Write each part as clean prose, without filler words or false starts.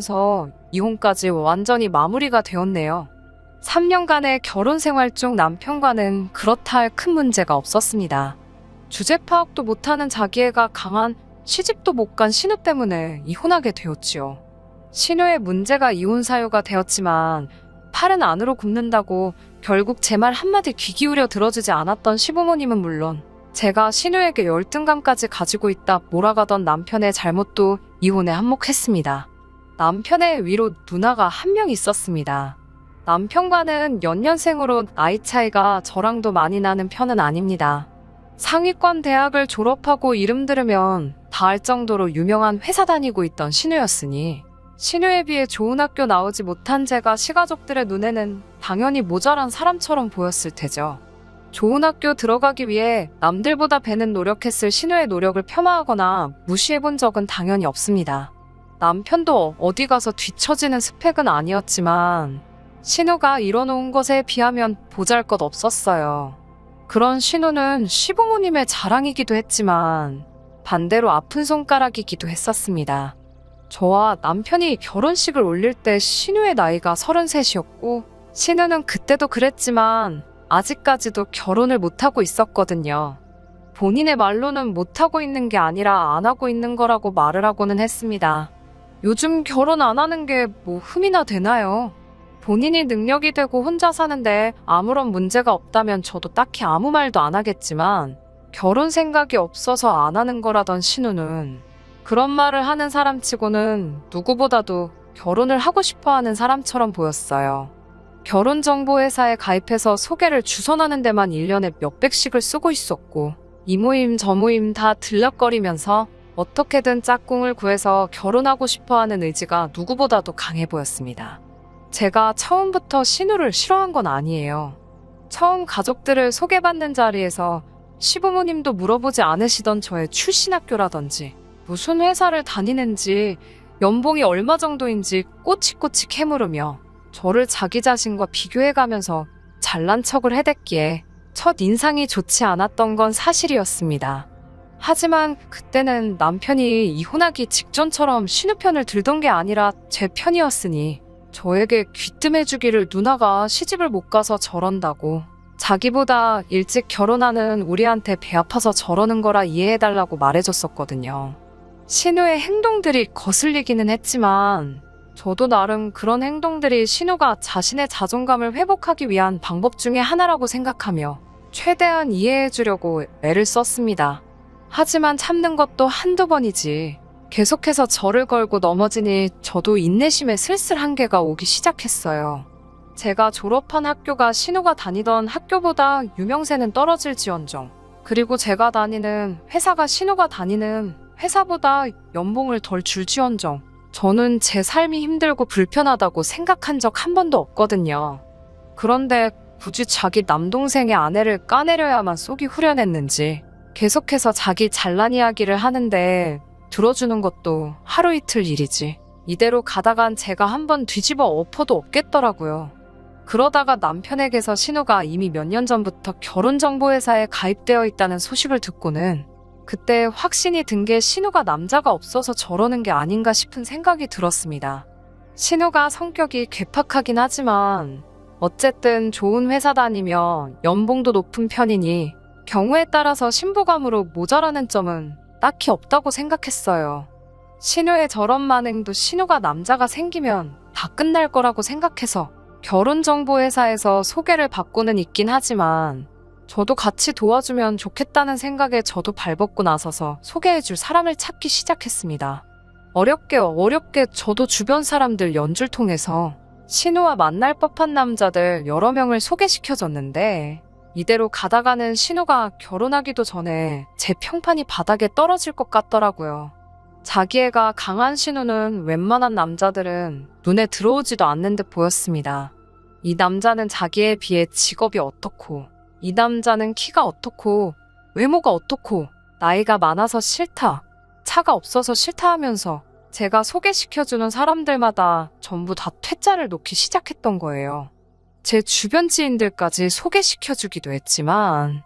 면서 이혼까지 완전히 마무리가 되었네요. 3년간의 결혼 생활 중 남편과는 그렇다 할 큰 문제가 없었습니다. 주제 파악도 못하는 자기애가 강한 시집도 못 간 신우 때문에 이혼하게 되었지요. 신우의 문제가 이혼 사유가 되었지만 팔은 안으로 굽는다고 결국 제 말 한마디 귀 기울여 들어주지 않았던 시부모님은 물론 제가 신우에게 열등감까지 가지고 있다 몰아가던 남편의 잘못도 이혼에 한몫했습니다. 남편의 위로 누나가 한 명 있었습니다. 남편과는 연년생으로 나이 차이가 저랑도 많이 나는 편은 아닙니다. 상위권 대학을 졸업하고 이름 들으면 다 알 정도로 유명한 회사 다니고 있던 신우였으니 신우에 비해 좋은 학교 나오지 못한 제가 시가족들의 눈에는 당연히 모자란 사람처럼 보였을 테죠. 좋은 학교 들어가기 위해 남들보다 배는 노력했을 신우의 노력을 폄하하거나 무시해본 적은 당연히 없습니다. 남편도 어디 가서 뒤처지는 스펙은 아니었지만 신우가 이뤄놓은 것에 비하면 보잘것 없었어요. 그런 신우는 시부모님의 자랑이기도 했지만 반대로 아픈 손가락이기도 했었습니다. 저와 남편이 결혼식을 올릴 때 신우의 나이가 33이었고 신우는 그때도 그랬지만 아직까지도 결혼을 못하고 있었거든요. 본인의 말로는 못하고 있는 게 아니라 안 하고 있는 거라고 말을 하고는 했습니다. 요즘 결혼 안 하는 게 뭐 흠이나 되나요? 본인이 능력이 되고 혼자 사는데 아무런 문제가 없다면 저도 딱히 아무 말도 안 하겠지만 결혼 생각이 없어서 안 하는 거라던 신우는 그런 말을 하는 사람치고는 누구보다도 결혼을 하고 싶어 하는 사람처럼 보였어요. 결혼정보회사에 가입해서 소개를 주선하는 데만 1년에 몇백씩을 쓰고 있었고 이 모임 저 모임 다 들락거리면서 어떻게든 짝꿍을 구해서 결혼하고 싶어 하는 의지가 누구보다도 강해 보였습니다. 제가 처음부터 신우를 싫어한 건 아니에요. 처음 가족들을 소개받는 자리에서 시부모님도 물어보지 않으시던 저의 출신 학교라든지 무슨 회사를 다니는지 연봉이 얼마 정도인지 꼬치꼬치 캐물으며 저를 자기 자신과 비교해가면서 잘난 척을 해댔기에 첫 인상이 좋지 않았던 건 사실이었습니다. 하지만 그때는 남편이 이혼하기 직전처럼 신우 편을 들던 게 아니라 제 편이었으니 저에게 귀뜸해주기를 누나가 시집을 못 가서 저런다고 자기보다 일찍 결혼하는 우리한테 배 아파서 저러는 거라 이해해달라고 말해줬었거든요. 신우의 행동들이 거슬리기는 했지만 저도 나름 그런 행동들이 신우가 자신의 자존감을 회복하기 위한 방법 중에 하나라고 생각하며 최대한 이해해주려고 애를 썼습니다. 하지만 참는 것도 한두 번이지 계속해서 저를 걸고 넘어지니 저도 인내심에 슬슬 한계가 오기 시작했어요. 제가 졸업한 학교가 신우가 다니던 학교보다 유명세는 떨어질지언정 그리고 제가 다니는 회사가 신우가 다니는 회사보다 연봉을 덜 줄지언정 저는 제 삶이 힘들고 불편하다고 생각한 적 한 번도 없거든요. 그런데 굳이 자기 남동생의 아내를 까내려야만 속이 후련했는지 계속해서 자기 잘난 이야기를 하는데 들어주는 것도 하루 이틀 일이지. 이대로 가다간 제가 한번 뒤집어 엎어도 없겠더라고요. 그러다가 남편에게서 신우가 이미 몇 년 전부터 결혼정보회사에 가입되어 있다는 소식을 듣고는 그때 확신이 든 게 신우가 남자가 없어서 저러는 게 아닌가 싶은 생각이 들었습니다. 신우가 성격이 괴팍하긴 하지만 어쨌든 좋은 회사 다니며 연봉도 높은 편이니 경우에 따라서 신부감으로 모자라는 점은 딱히 없다고 생각했어요. 신우의 저런 만행도 신우가 남자가 생기면 다 끝날 거라고 생각해서 결혼정보회사에서 소개를 받고는 있긴 하지만 저도 같이 도와주면 좋겠다는 생각에 저도 발벗고 나서서 소개해줄 사람을 찾기 시작했습니다. 어렵게 저도 주변 사람들 연줄 통해서 신우와 만날 법한 남자들 여러 명을 소개시켜줬는데 이대로 가다가는 신우가 결혼하기도 전에 제 평판이 바닥에 떨어질 것 같더라고요. 자기애가 강한 신우는 웬만한 남자들은 눈에 들어오지도 않는 듯 보였습니다. 이 남자는 자기에 비해 직업이 어떻고 이 남자는 키가 어떻고 외모가 어떻고 나이가 많아서 싫다, 차가 없어서 싫다 하면서 제가 소개시켜주는 사람들마다 전부 다 퇴짜를 놓기 시작했던 거예요. 제 주변 지인들까지 소개시켜주기도 했지만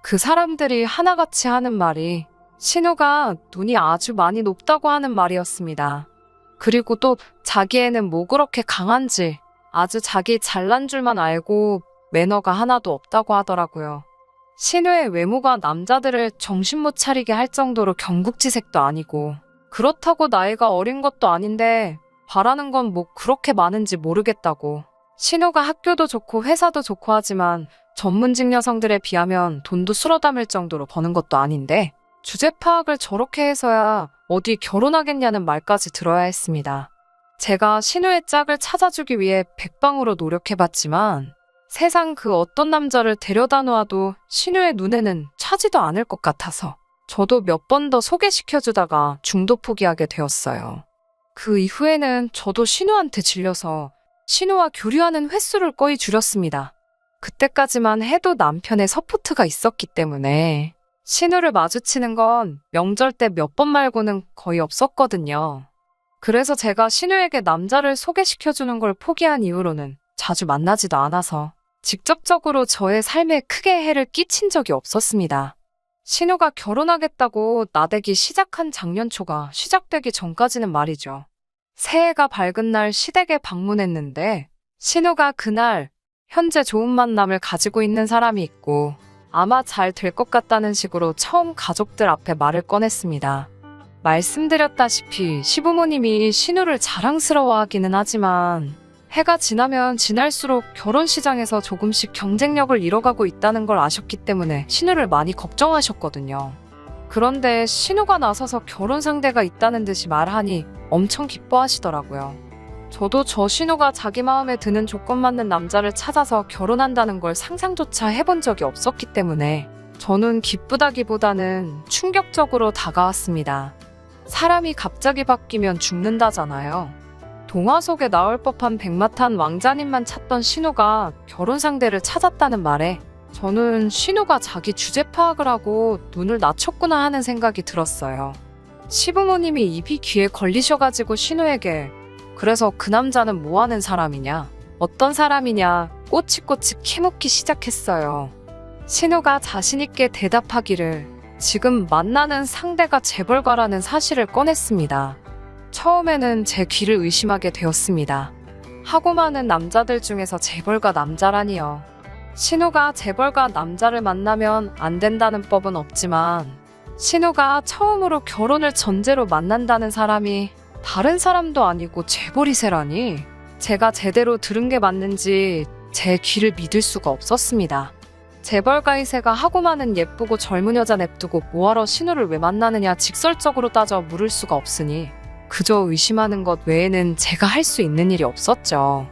그 사람들이 하나같이 하는 말이 신우가 눈이 아주 많이 높다고 하는 말이었습니다. 그리고 또 자기애는 뭐 그렇게 강한지 아주 자기 잘난 줄만 알고 매너가 하나도 없다고 하더라고요. 신우의 외모가 남자들을 정신 못 차리게 할 정도로 경국지색도 아니고 그렇다고 나이가 어린 것도 아닌데 바라는 건 뭐 그렇게 많은지 모르겠다고. 신우가 학교도 좋고 회사도 좋고 하지만 전문직 여성들에 비하면 돈도 쓸어 담을 정도로 버는 것도 아닌데 주제 파악을 저렇게 해서야 어디 결혼하겠냐는 말까지 들어야 했습니다. 제가 신우의 짝을 찾아주기 위해 백방으로 노력해봤지만 세상 그 어떤 남자를 데려다 놓아도 신우의 눈에는 차지도 않을 것 같아서 저도 몇 번 더 소개시켜주다가 중도 포기하게 되었어요. 그 이후에는 저도 신우한테 질려서 신우와 교류하는 횟수를 거의 줄였습니다. 그때까지만 해도 남편의 서포트가 있었기 때문에 신우를 마주치는 건 명절 때 몇 번 말고는 거의 없었거든요. 그래서 제가 신우에게 남자를 소개시켜주는 걸 포기한 이후로는 자주 만나지도 않아서 직접적으로 저의 삶에 크게 해를 끼친 적이 없었습니다. 신우가 결혼하겠다고 나대기 시작한 작년 초가 시작되기 전까지는 말이죠. 새해가 밝은 날 시댁에 방문했는데 신우가 그날 현재 좋은 만남을 가지고 있는 사람이 있고 아마 잘 될 것 같다는 식으로 처음 가족들 앞에 말을 꺼냈습니다. 말씀드렸다시피 시부모님이 신우를 자랑스러워하기는 하지만 해가 지나면 지날수록 결혼 시장에서 조금씩 경쟁력을 잃어가고 있다는 걸 아셨기 때문에 신우를 많이 걱정하셨거든요. 그런데 신우가 나서서 결혼 상대가 있다는 듯이 말하니 엄청 기뻐하시더라고요. 저도 저 신우가 자기 마음에 드는 조건 맞는 남자를 찾아서 결혼한다는 걸 상상조차 해본 적이 없었기 때문에 저는 기쁘다기보다는 충격적으로 다가왔습니다. 사람이 갑자기 바뀌면 죽는다잖아요. 동화 속에 나올 법한 백마탄 왕자님만 찾던 신우가 결혼 상대를 찾았다는 말에 저는 신우가 자기 주제 파악을 하고 눈을 낮췄구나 하는 생각이 들었어요. 시부모님이 입이 귀에 걸리셔가지고 신우에게 그래서 그 남자는 뭐 하는 사람이냐? 어떤 사람이냐? 꼬치꼬치 캐묻기 시작했어요. 신우가 자신있게 대답하기를 지금 만나는 상대가 재벌가라는 사실을 꺼냈습니다. 처음에는 제 귀를 의심하게 되었습니다. 하고 많은 남자들 중에서 재벌가 남자라니요. 신우가 재벌가 남자를 만나면 안 된다는 법은 없지만 신우가 처음으로 결혼을 전제로 만난다는 사람이 다른 사람도 아니고 재벌이세라니 제가 제대로 들은 게 맞는지 제 귀를 믿을 수가 없었습니다. 재벌가이세가 하고 많은 예쁘고 젊은 여자 냅두고 뭐하러 신우를 왜 만나느냐 직설적으로 따져 물을 수가 없으니 그저 의심하는 것 외에는 제가 할 수 있는 일이 없었죠.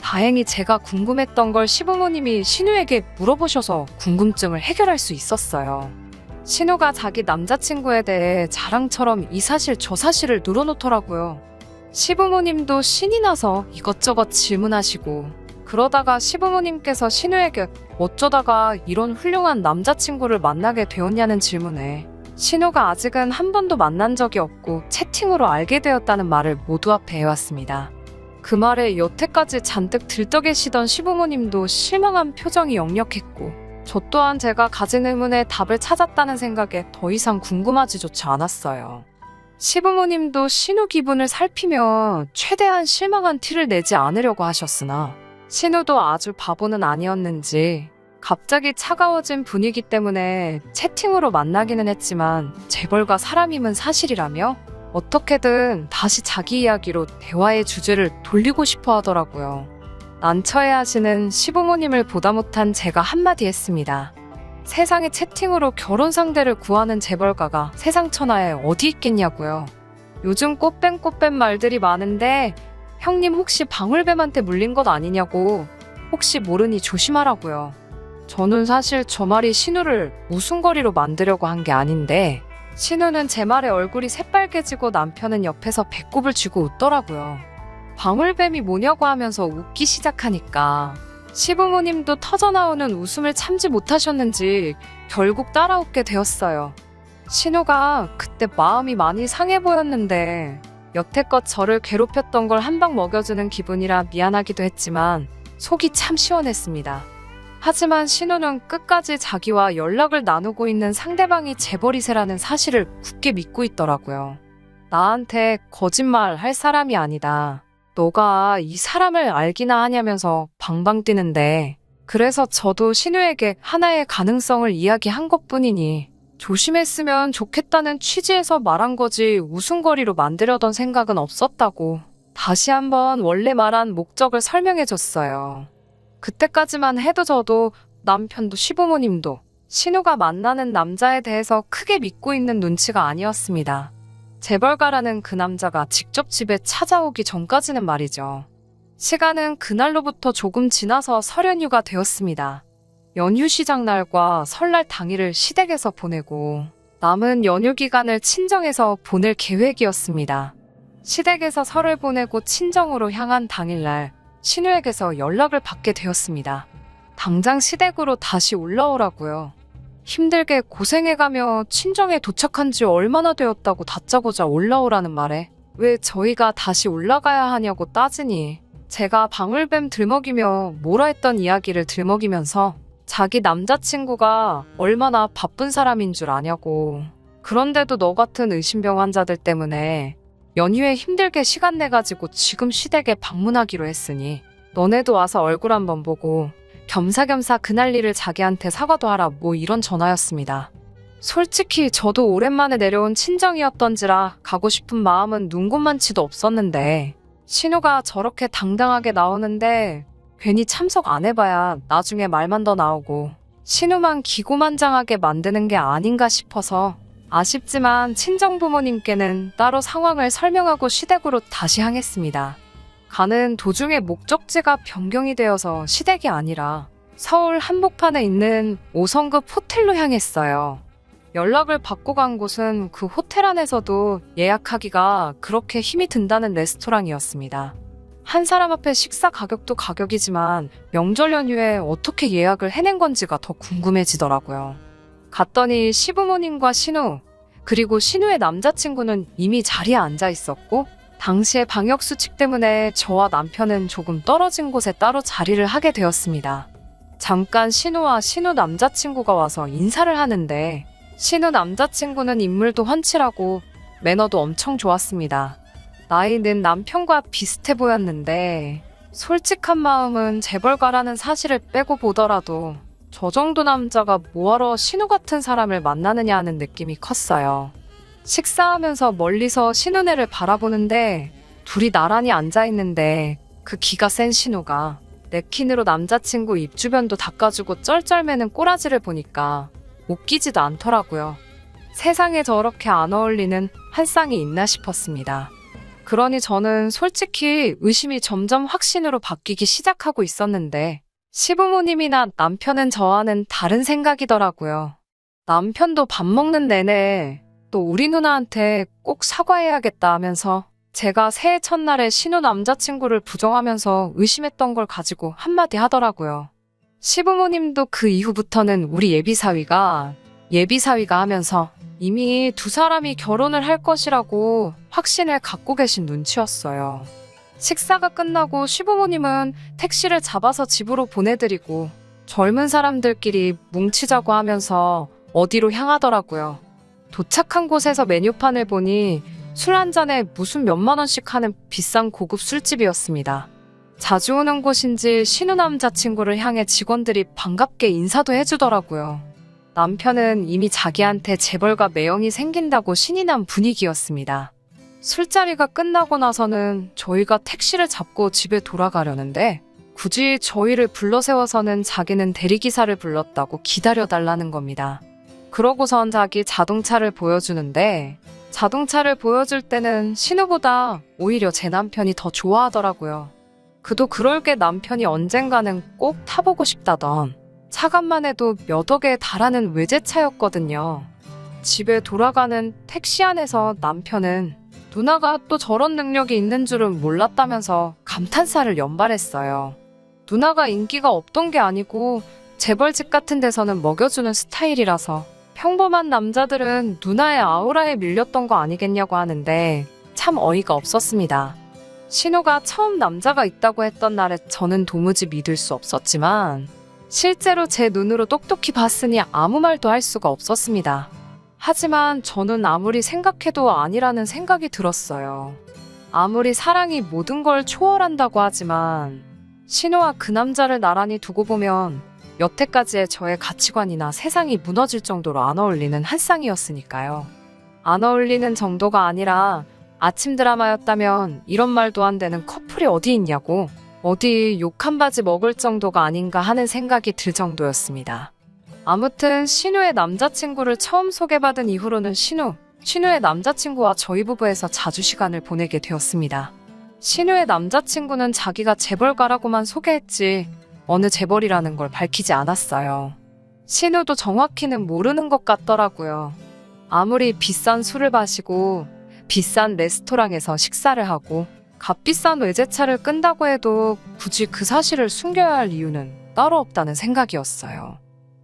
다행히 제가 궁금했던 걸 시부모님이 신우에게 물어보셔서 궁금증을 해결할 수 있었어요. 신우가 자기 남자친구에 대해 자랑처럼 이 사실 저 사실을 늘어놓더라고요. 시부모님도 신이 나서 이것저것 질문하시고 그러다가 시부모님께서 신우에게 어쩌다가 이런 훌륭한 남자친구를 만나게 되었냐는 질문에 신우가 아직은 한 번도 만난 적이 없고 채팅으로 알게 되었다는 말을 모두 앞에 해왔습니다. 그 말에 여태까지 잔뜩 들떠 계시던 시부모님도 실망한 표정이 역력했고 저 또한 제가 가진 의문에 답을 찾았다는 생각에 더 이상 궁금하지조차 않았어요. 시부모님도 신우 기분을 살피며 최대한 실망한 티를 내지 않으려고 하셨으나 신우도 아주 바보는 아니었는지 갑자기 차가워진 분위기 때문에 채팅으로 만나기는 했지만 재벌가 사람임은 사실이라며 어떻게든 다시 자기 이야기로 대화의 주제를 돌리고 싶어 하더라고요. 난처해하시는 시부모님을 보다 못한 제가 한마디 했습니다. 세상에 채팅으로 결혼 상대를 구하는 재벌가가 세상 천하에 어디 있겠냐고요. 요즘 꽃뱀 말들이 많은데 형님 혹시 방울뱀한테 물린 것 아니냐고 혹시 모르니 조심하라고요. 저는 사실 저 말이 신우를 웃음거리로 만들려고 한 게 아닌데 신우는 제 말에 얼굴이 새빨개지고 남편은 옆에서 배꼽을 쥐고 웃더라고요. 방울뱀이 뭐냐고 하면서 웃기 시작하니까 시부모님도 터져나오는 웃음을 참지 못하셨는지 결국 따라 웃게 되었어요. 신우가 그때 마음이 많이 상해 보였는데 여태껏 저를 괴롭혔던 걸 한 방 먹여주는 기분이라 미안하기도 했지만 속이 참 시원했습니다. 하지만 신우는 끝까지 자기와 연락을 나누고 있는 상대방이 재벌이세라는 사실을 굳게 믿고 있더라고요. 나한테 거짓말 할 사람이 아니다. 너가 이 사람을 알기나 하냐면서 방방 뛰는데 그래서 저도 신우에게 하나의 가능성을 이야기한 것뿐이니 조심했으면 좋겠다는 취지에서 말한 거지 웃음거리로 만들려던 생각은 없었다고 다시 한번 원래 말한 목적을 설명해줬어요. 그때까지만 해도 저도 남편도 시부모님도 신우가 만나는 남자에 대해서 크게 믿고 있는 눈치가 아니었습니다. 재벌가라는 그 남자가 직접 집에 찾아오기 전까지는 말이죠. 시간은 그날로부터 조금 지나서 설 연휴가 되었습니다. 연휴 시작 날과 설날 당일을 시댁에서 보내고 남은 연휴 기간을 친정에서 보낼 계획이었습니다. 시댁에서 설을 보내고 친정으로 향한 당일날 신우에게서 연락을 받게 되었습니다. 당장 시댁으로 다시 올라오라고요. 힘들게 고생해가며 친정에 도착한 지 얼마나 되었다고 다짜고짜 올라오라는 말에 왜 저희가 다시 올라가야 하냐고 따지니 제가 방울뱀 들먹이며 뭐라 했던 이야기를 들먹이면서 자기 남자친구가 얼마나 바쁜 사람인 줄 아냐고. 그런데도 너 같은 의심병 환자들 때문에 연휴에 힘들게 시간 내가지고 지금 시댁에 방문하기로 했으니 너네도 와서 얼굴 한번 보고 겸사겸사 그날 일을 자기한테 사과도 하라 뭐 이런 전화였습니다. 솔직히 저도 오랜만에 내려온 친정이었던지라 가고 싶은 마음은 눈곱만치도 없었는데 신우가 저렇게 당당하게 나오는데 괜히 참석 안 해봐야 나중에 말만 더 나오고 신우만 기고만장하게 만드는 게 아닌가 싶어서 아쉽지만 친정부모님께는 따로 상황을 설명하고 시댁으로 다시 향했습니다. 가는 도중에 목적지가 변경이 되어서 시댁이 아니라 서울 한복판에 있는 5성급 호텔로 향했어요. 연락을 받고 간 곳은 그 호텔 안에서도 예약하기가 그렇게 힘이 든다는 레스토랑이었습니다. 한 사람 앞에 식사 가격도 가격이지만 명절 연휴에 어떻게 예약을 해낸 건지가 더 궁금해지더라고요. 갔더니 시부모님과 신우, 그리고 신우의 남자친구는 이미 자리에 앉아 있었고 당시에 방역수칙 때문에 저와 남편은 조금 떨어진 곳에 따로 자리를 하게 되었습니다. 잠깐 신우와 신우 남자친구가 와서 인사를 하는데 신우 남자친구는 인물도 훤칠하고 매너도 엄청 좋았습니다. 나이는 남편과 비슷해 보였는데 솔직한 마음은 재벌가라는 사실을 빼고 보더라도 저 정도 남자가 뭐하러 신우 같은 사람을 만나느냐 하는 느낌이 컸어요. 식사하면서 멀리서 신우네를 바라보는데 둘이 나란히 앉아있는데 그 기가 센 신우가 냅킨으로 남자친구 입 주변도 닦아주고 쩔쩔매는 꼬라지를 보니까 웃기지도 않더라고요. 세상에 저렇게 안 어울리는 한 쌍이 있나 싶었습니다. 그러니 저는 솔직히 의심이 점점 확신으로 바뀌기 시작하고 있었는데 시부모님이나 남편은 저와는 다른 생각이더라고요. 남편도 밥 먹는 내내 또 우리 누나한테 꼭 사과해야겠다 하면서 제가 새해 첫날에 신우 남자친구를 부정하면서 의심했던 걸 가지고 한마디 하더라고요. 시부모님도 그 이후부터는 우리 예비사위가 하면서 이미 두 사람이 결혼을 할 것이라고 확신을 갖고 계신 눈치였어요. 식사가 끝나고 시부모님은 택시를 잡아서 집으로 보내드리고 젊은 사람들끼리 뭉치자고 하면서 어디로 향하더라고요. 도착한 곳에서 메뉴판을 보니 술 한 잔에 무슨 몇만 원씩 하는 비싼 고급 술집이었습니다. 자주 오는 곳인지 신우 남자친구를 향해 직원들이 반갑게 인사도 해주더라고요. 남편은 이미 자기한테 재벌가 매형이 생긴다고 신이 난 분위기였습니다. 술자리가 끝나고 나서는 저희가 택시를 잡고 집에 돌아가려는데 굳이 저희를 불러세워서는 자기는 대리기사를 불렀다고 기다려달라는 겁니다. 그러고선 자기 자동차를 보여주는데 자동차를 보여줄 때는 신우보다 오히려 제 남편이 더 좋아하더라고요. 그도 그럴 게 남편이 언젠가는 꼭 타보고 싶다던 차값만 해도 몇 억에 달하는 외제차였거든요. 집에 돌아가는 택시 안에서 남편은 누나가 또 저런 능력이 있는 줄은 몰랐다면서 감탄사를 연발했어요. 누나가 인기가 없던 게 아니고 재벌집 같은 데서는 먹여주는 스타일이라서 평범한 남자들은 누나의 아우라에 밀렸던 거 아니겠냐고 하는데 참 어이가 없었습니다. 신우가 처음 남자가 있다고 했던 날에 저는 도무지 믿을 수 없었지만 실제로 제 눈으로 똑똑히 봤으니 아무 말도 할 수가 없었습니다. 하지만 저는 아무리 생각해도 아니라는 생각이 들었어요. 아무리 사랑이 모든 걸 초월한다고 하지만 신우와 그 남자를 나란히 두고 보면 여태까지의 저의 가치관이나 세상이 무너질 정도로 안 어울리는 한 쌍이었으니까요. 안 어울리는 정도가 아니라 아침 드라마였다면 이런 말도 안 되는 커플이 어디 있냐고, 어디 욕 한 바지 먹을 정도가 아닌가 하는 생각이 들 정도였습니다. 아무튼 신우의 남자친구를 처음 소개받은 이후로는 신우의 남자친구와 저희 부부에서 자주 시간을 보내게 되었습니다. 신우의 남자친구는 자기가 재벌가라고만 소개했지 어느 재벌이라는 걸 밝히지 않았어요. 신우도 정확히는 모르는 것 같더라고요. 아무리 비싼 술을 마시고 비싼 레스토랑에서 식사를 하고 값비싼 외제차를 끈다고 해도 굳이 그 사실을 숨겨야 할 이유는 따로 없다는 생각이었어요.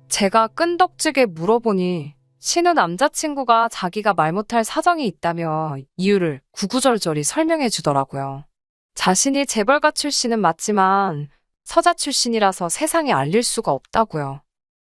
제가 끈덕지게 물어보니 신우 남자친구가 자기가 말 못할 사정이 있다며 이유를 구구절절히 설명해 주더라고요. 자신이 재벌가 출신은 맞지만 서자 출신이라서 세상에 알릴 수가 없다고요.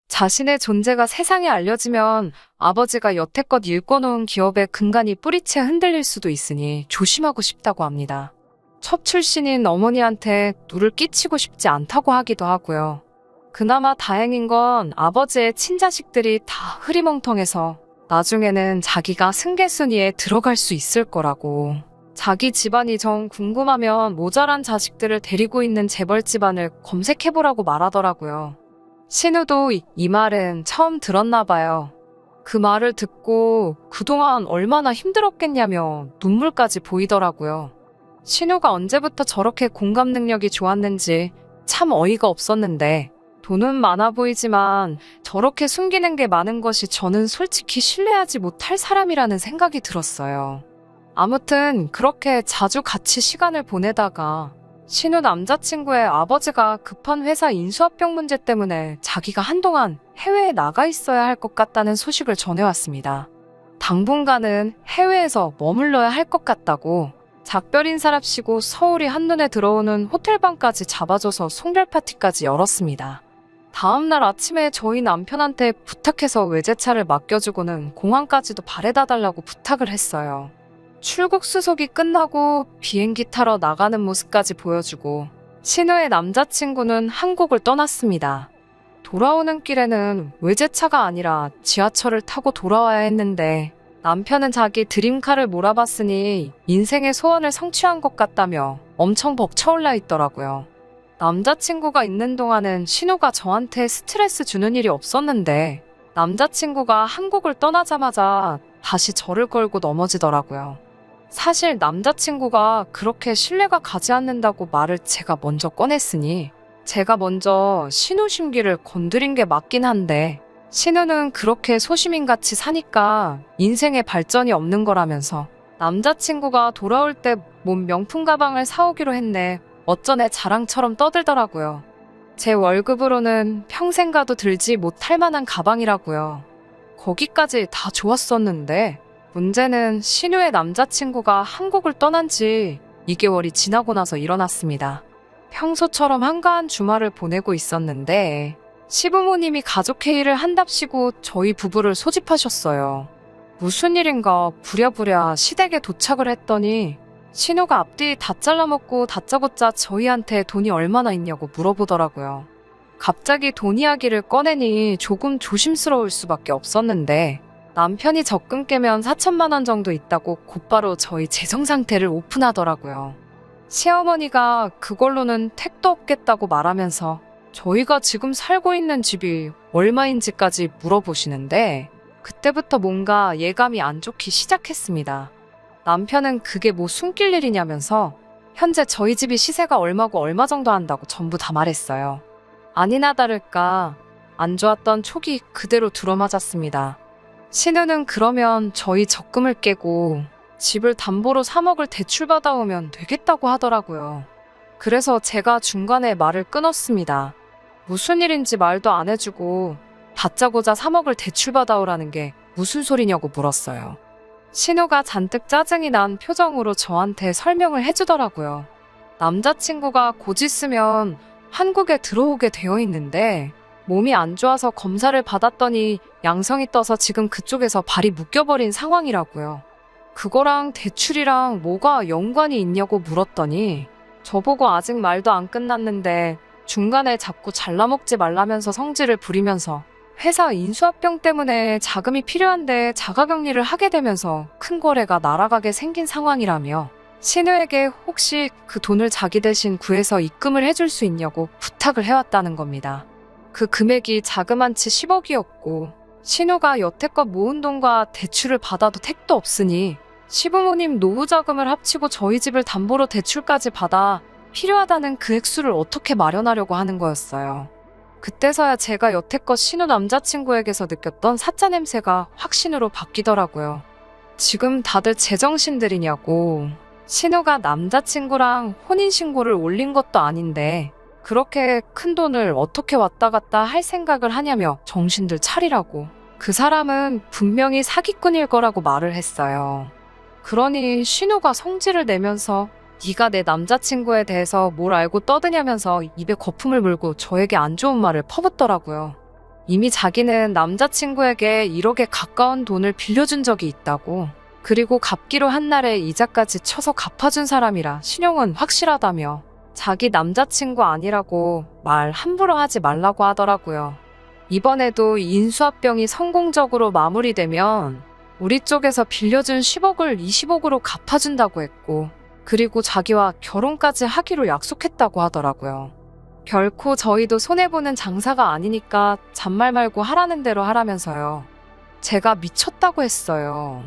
자신의 존재가 세상에 알려지면 아버지가 여태껏 일궈놓은 기업의 근간이 뿌리채 흔들릴 수도 있으니 조심하고 싶다고 합니다. 첩 출신인 어머니한테 누를 끼치고 싶지 않다고 하기도 하고요. 그나마 다행인 건 아버지의 친자식들이 다 흐리멍텅해서 나중에는 자기가 승계순위에 들어갈 수 있을 거라고. 자기 집안이 정 궁금하면 모자란 자식들을 데리고 있는 재벌 집안을 검색해보라고 말하더라고요. 신우도 이 말은 처음 들었나 봐요. 그 말을 듣고 그동안 얼마나 힘들었겠냐며 눈물까지 보이더라고요. 신우가 언제부터 저렇게 공감 능력이 좋았는지 참 어이가 없었는데 돈은 많아 보이지만 저렇게 숨기는 게 많은 것이 저는 솔직히 신뢰하지 못할 사람이라는 생각이 들었어요. 아무튼 그렇게 자주 같이 시간을 보내다가 신우 남자친구의 아버지가 급한 회사 인수합병 문제 때문에 자기가 한동안 해외에 나가 있어야 할 것 같다는 소식을 전해왔습니다. 당분간은 해외에서 머물러야 할 것 같다고 작별 인사랍시고 서울이 한눈에 들어오는 호텔방까지 잡아줘서 송별 파티까지 열었습니다. 다음날 아침에 저희 남편한테 부탁해서 외제차를 맡겨주고는 공항까지도 바래다 달라고 부탁을 했어요. 출국 수속이 끝나고 비행기 타러 나가는 모습까지 보여주고 신우의 남자친구는 한국을 떠났습니다. 돌아오는 길에는 외제차가 아니라 지하철을 타고 돌아와야 했는데 남편은 자기 드림카를 몰아봤으니 인생의 소원을 성취한 것 같다며 엄청 벅차올라 있더라고요. 남자친구가 있는 동안은 신우가 저한테 스트레스 주는 일이 없었는데 남자친구가 한국을 떠나자마자 다시 저를 걸고 넘어지더라고요. 사실 남자친구가 그렇게 신뢰가 가지 않는다고 말을 제가 먼저 꺼냈으니 제가 먼저 신우 심기를 건드린 게 맞긴 한데 신우는 그렇게 소시민같이 사니까 인생에 발전이 없는 거라면서 남자친구가 돌아올 때 뭔 명품 가방을 사오기로 했네. 어쩌네 자랑처럼 떠들더라고요. 제 월급으로는 평생 가도 들지 못할 만한 가방이라고요. 거기까지 다 좋았었는데 문제는 신우의 남자친구가 한국을 떠난 지 2개월이 지나고 나서 일어났습니다. 평소처럼 한가한 주말을 보내고 있었는데 시부모님이 가족회의를 한답시고 저희 부부를 소집하셨어요. 무슨 일인가 부랴부랴 시댁에 도착을 했더니 신우가 앞뒤 다 잘라먹고 다짜고짜 저희한테 돈이 얼마나 있냐고 물어보더라고요. 갑자기 돈 이야기를 꺼내니 조금 조심스러울 수밖에 없었는데 남편이 적금 깨면 4천만 원 정도 있다고 곧바로 저희 재정 상태를 오픈하더라고요. 시어머니가 그걸로는 택도 없겠다고 말하면서 저희가 지금 살고 있는 집이 얼마인지까지 물어보시는데 그때부터 뭔가 예감이 안 좋기 시작했습니다. 남편은 그게 뭐 숨길 일이냐면서 현재 저희 집이 시세가 얼마고 얼마 정도 한다고 전부 다 말했어요. 아니나 다를까 안 좋았던 촉이 그대로 들어맞았습니다. 신우는 그러면 저희 적금을 깨고 집을 담보로 3억을 대출받아오면 되겠다고 하더라고요. 그래서 제가 중간에 말을 끊었습니다. 무슨 일인지 말도 안 해주고 다짜고짜 3억을 대출받아오라는 게 무슨 소리냐고 물었어요. 신우가 잔뜩 짜증이 난 표정으로 저한테 설명을 해주더라고요. 남자친구가 곧 있으면 한국에 들어오게 되어 있는데 몸이 안 좋아서 검사를 받았더니 양성이 떠서 지금 그쪽에서 발이 묶여버린 상황이라고요. 그거랑 대출이랑 뭐가 연관이 있냐고 물었더니 저보고 아직 말도 안 끝났는데 중간에 자꾸 잘라먹지 말라면서 성질을 부리면서 회사 인수합병 때문에 자금이 필요한데 자가격리를 하게 되면서 큰 거래가 날아가게 생긴 상황이라며 신우에게 혹시 그 돈을 자기 대신 구해서 입금을 해줄 수 있냐고 부탁을 해왔다는 겁니다. 그 금액이 자그만치 10억이었고 신우가 여태껏 모은 돈과 대출을 받아도 택도 없으니 시부모님 노후자금을 합치고 저희 집을 담보로 대출까지 받아 필요하다는 그 액수를 어떻게 마련하려고 하는 거였어요. 그때서야 제가 여태껏 신우 남자친구에게서 느꼈던 사짜 냄새가 확신으로 바뀌더라고요. 지금 다들 제정신들이냐고. 신우가 남자친구랑 혼인신고를 올린 것도 아닌데 그렇게 큰 돈을 어떻게 왔다 갔다 할 생각을 하냐며 정신들 차리라고. 그 사람은 분명히 사기꾼일 거라고 말을 했어요. 그러니 신우가 성질을 내면서 네가 내 남자친구에 대해서 뭘 알고 떠드냐면서 입에 거품을 물고 저에게 안 좋은 말을 퍼붓더라고요. 이미 자기는 남자친구에게 1억에 가까운 돈을 빌려준 적이 있다고. 그리고 갚기로 한 날에 이자까지 쳐서 갚아준 사람이라 신용은 확실하다며 자기 남자친구 아니라고 말 함부로 하지 말라고 하더라고요. 이번에도 인수합병이 성공적으로 마무리되면 우리 쪽에서 빌려준 10억을 20억으로 갚아준다고 했고 그리고 자기와 결혼까지 하기로 약속했다고 하더라고요. 결코 저희도 손해보는 장사가 아니니까 잔말 말고 하라는 대로 하라면서요. 제가 미쳤다고 했어요.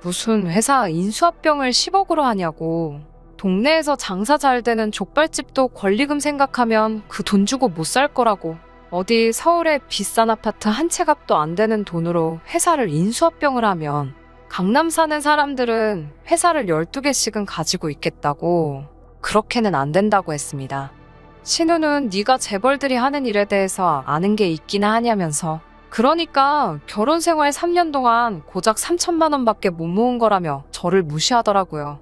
무슨 회사 인수합병을 10억으로 하냐고. 동네에서 장사 잘 되는 족발집도 권리금 생각하면 그 돈 주고 못 살 거라고. 어디 서울의 비싼 아파트 한 채 값도 안 되는 돈으로 회사를 인수합병을 하면 강남 사는 사람들은 회사를 12개씩은 가지고 있겠다고. 그렇게는 안 된다고 했습니다. 신우는 네가 재벌들이 하는 일에 대해서 아는 게 있기나 하냐면서 그러니까 결혼 생활 3년 동안 고작 3천만 원밖에 못 모은 거라며 저를 무시하더라고요.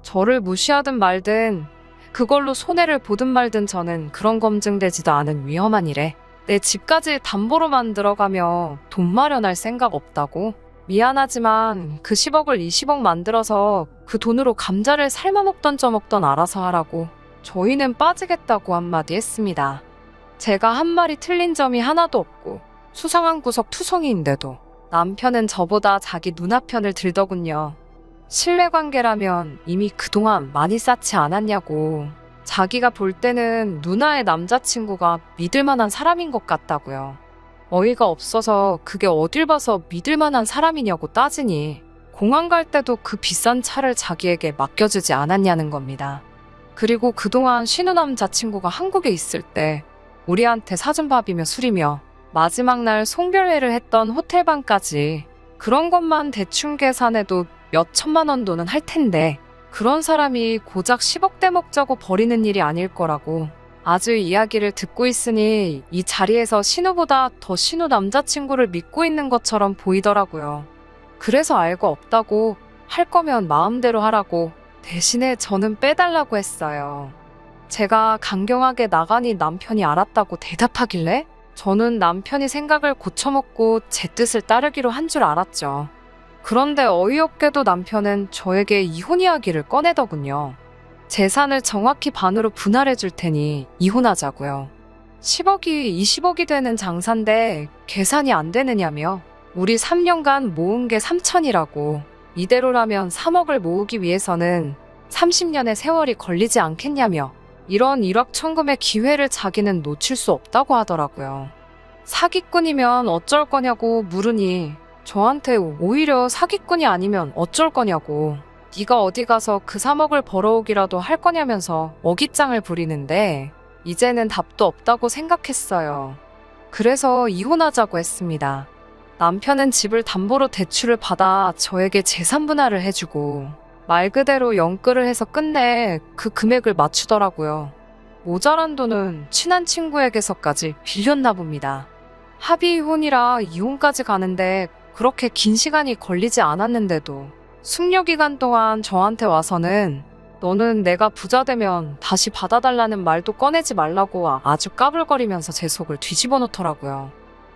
저를 무시하든 말든 그걸로 손해를 보든 말든 저는 그런 검증되지도 않은 위험한 일에 내 집까지 담보로만 들어가며 돈 마련할 생각 없다고? 미안하지만 그 10억을 20억 만들어서 그 돈으로 감자를 삶아먹던 쪄먹던 알아서 하라고 저희는 빠지겠다고 한마디 했습니다. 제가 한 말이 틀린 점이 하나도 없고 수상한 구석 투성이인데도 남편은 저보다 자기 누나 편을 들더군요. 신뢰관계라면 이미 그동안 많이 쌓지 않았냐고. 자기가 볼 때는 누나의 남자친구가 믿을 만한 사람인 것 같다고요. 어이가 없어서 그게 어딜 봐서 믿을 만한 사람이냐고 따지니 공항 갈 때도 그 비싼 차를 자기에게 맡겨주지 않았냐는 겁니다. 그리고 그동안 신우 남자친구가 한국에 있을 때 우리한테 사준 밥이며 술이며 마지막 날 송별회를 했던 호텔방까지 그런 것만 대충 계산해도 몇 천만 원 돈은 할 텐데 그런 사람이 고작 10억대 먹자고 버리는 일이 아닐 거라고 아주 이야기를 듣고 있으니 이 자리에서 신우보다 더 신우 남자친구를 믿고 있는 것처럼 보이더라고요. 그래서 알고 없다고 할 거면 마음대로 하라고 대신에 저는 빼달라고 했어요. 제가 강경하게 나가니 남편이 알았다고 대답하길래 저는 남편이 생각을 고쳐먹고 제 뜻을 따르기로 한 줄 알았죠. 그런데 어이없게도 남편은 저에게 이혼 이야기를 꺼내더군요. 재산을 정확히 반으로 분할해 줄 테니 이혼하자고요. 10억이 20억이 되는 장사인데 계산이 안 되느냐며 우리 3년간 모은 게 3천이라고 이대로라면 3억을 모으기 위해서는 30년의 세월이 걸리지 않겠냐며 이런 일확천금의 기회를 자기는 놓칠 수 없다고 하더라고요. 사기꾼이면 어쩔 거냐고 물으니 저한테 오히려 사기꾼이 아니면 어쩔 거냐고 네가 어디 가서 그 3억을 벌어오기라도 할 거냐면서 어깃장을 부리는데 이제는 답도 없다고 생각했어요. 그래서 이혼하자고 했습니다. 남편은 집을 담보로 대출을 받아 저에게 재산 분할을 해주고 말 그대로 연끌을 해서 끝내 그 금액을 맞추더라고요. 모자란 돈은 친한 친구에게서까지 빌렸나 봅니다. 합의 이혼이라 이혼까지 가는데 그렇게 긴 시간이 걸리지 않았는데도 숙려 기간 동안 저한테 와서는 너는 내가 부자 되면 다시 받아달라는 말도 꺼내지 말라고 아주 까불거리면서 제 속을 뒤집어 놓더라고요.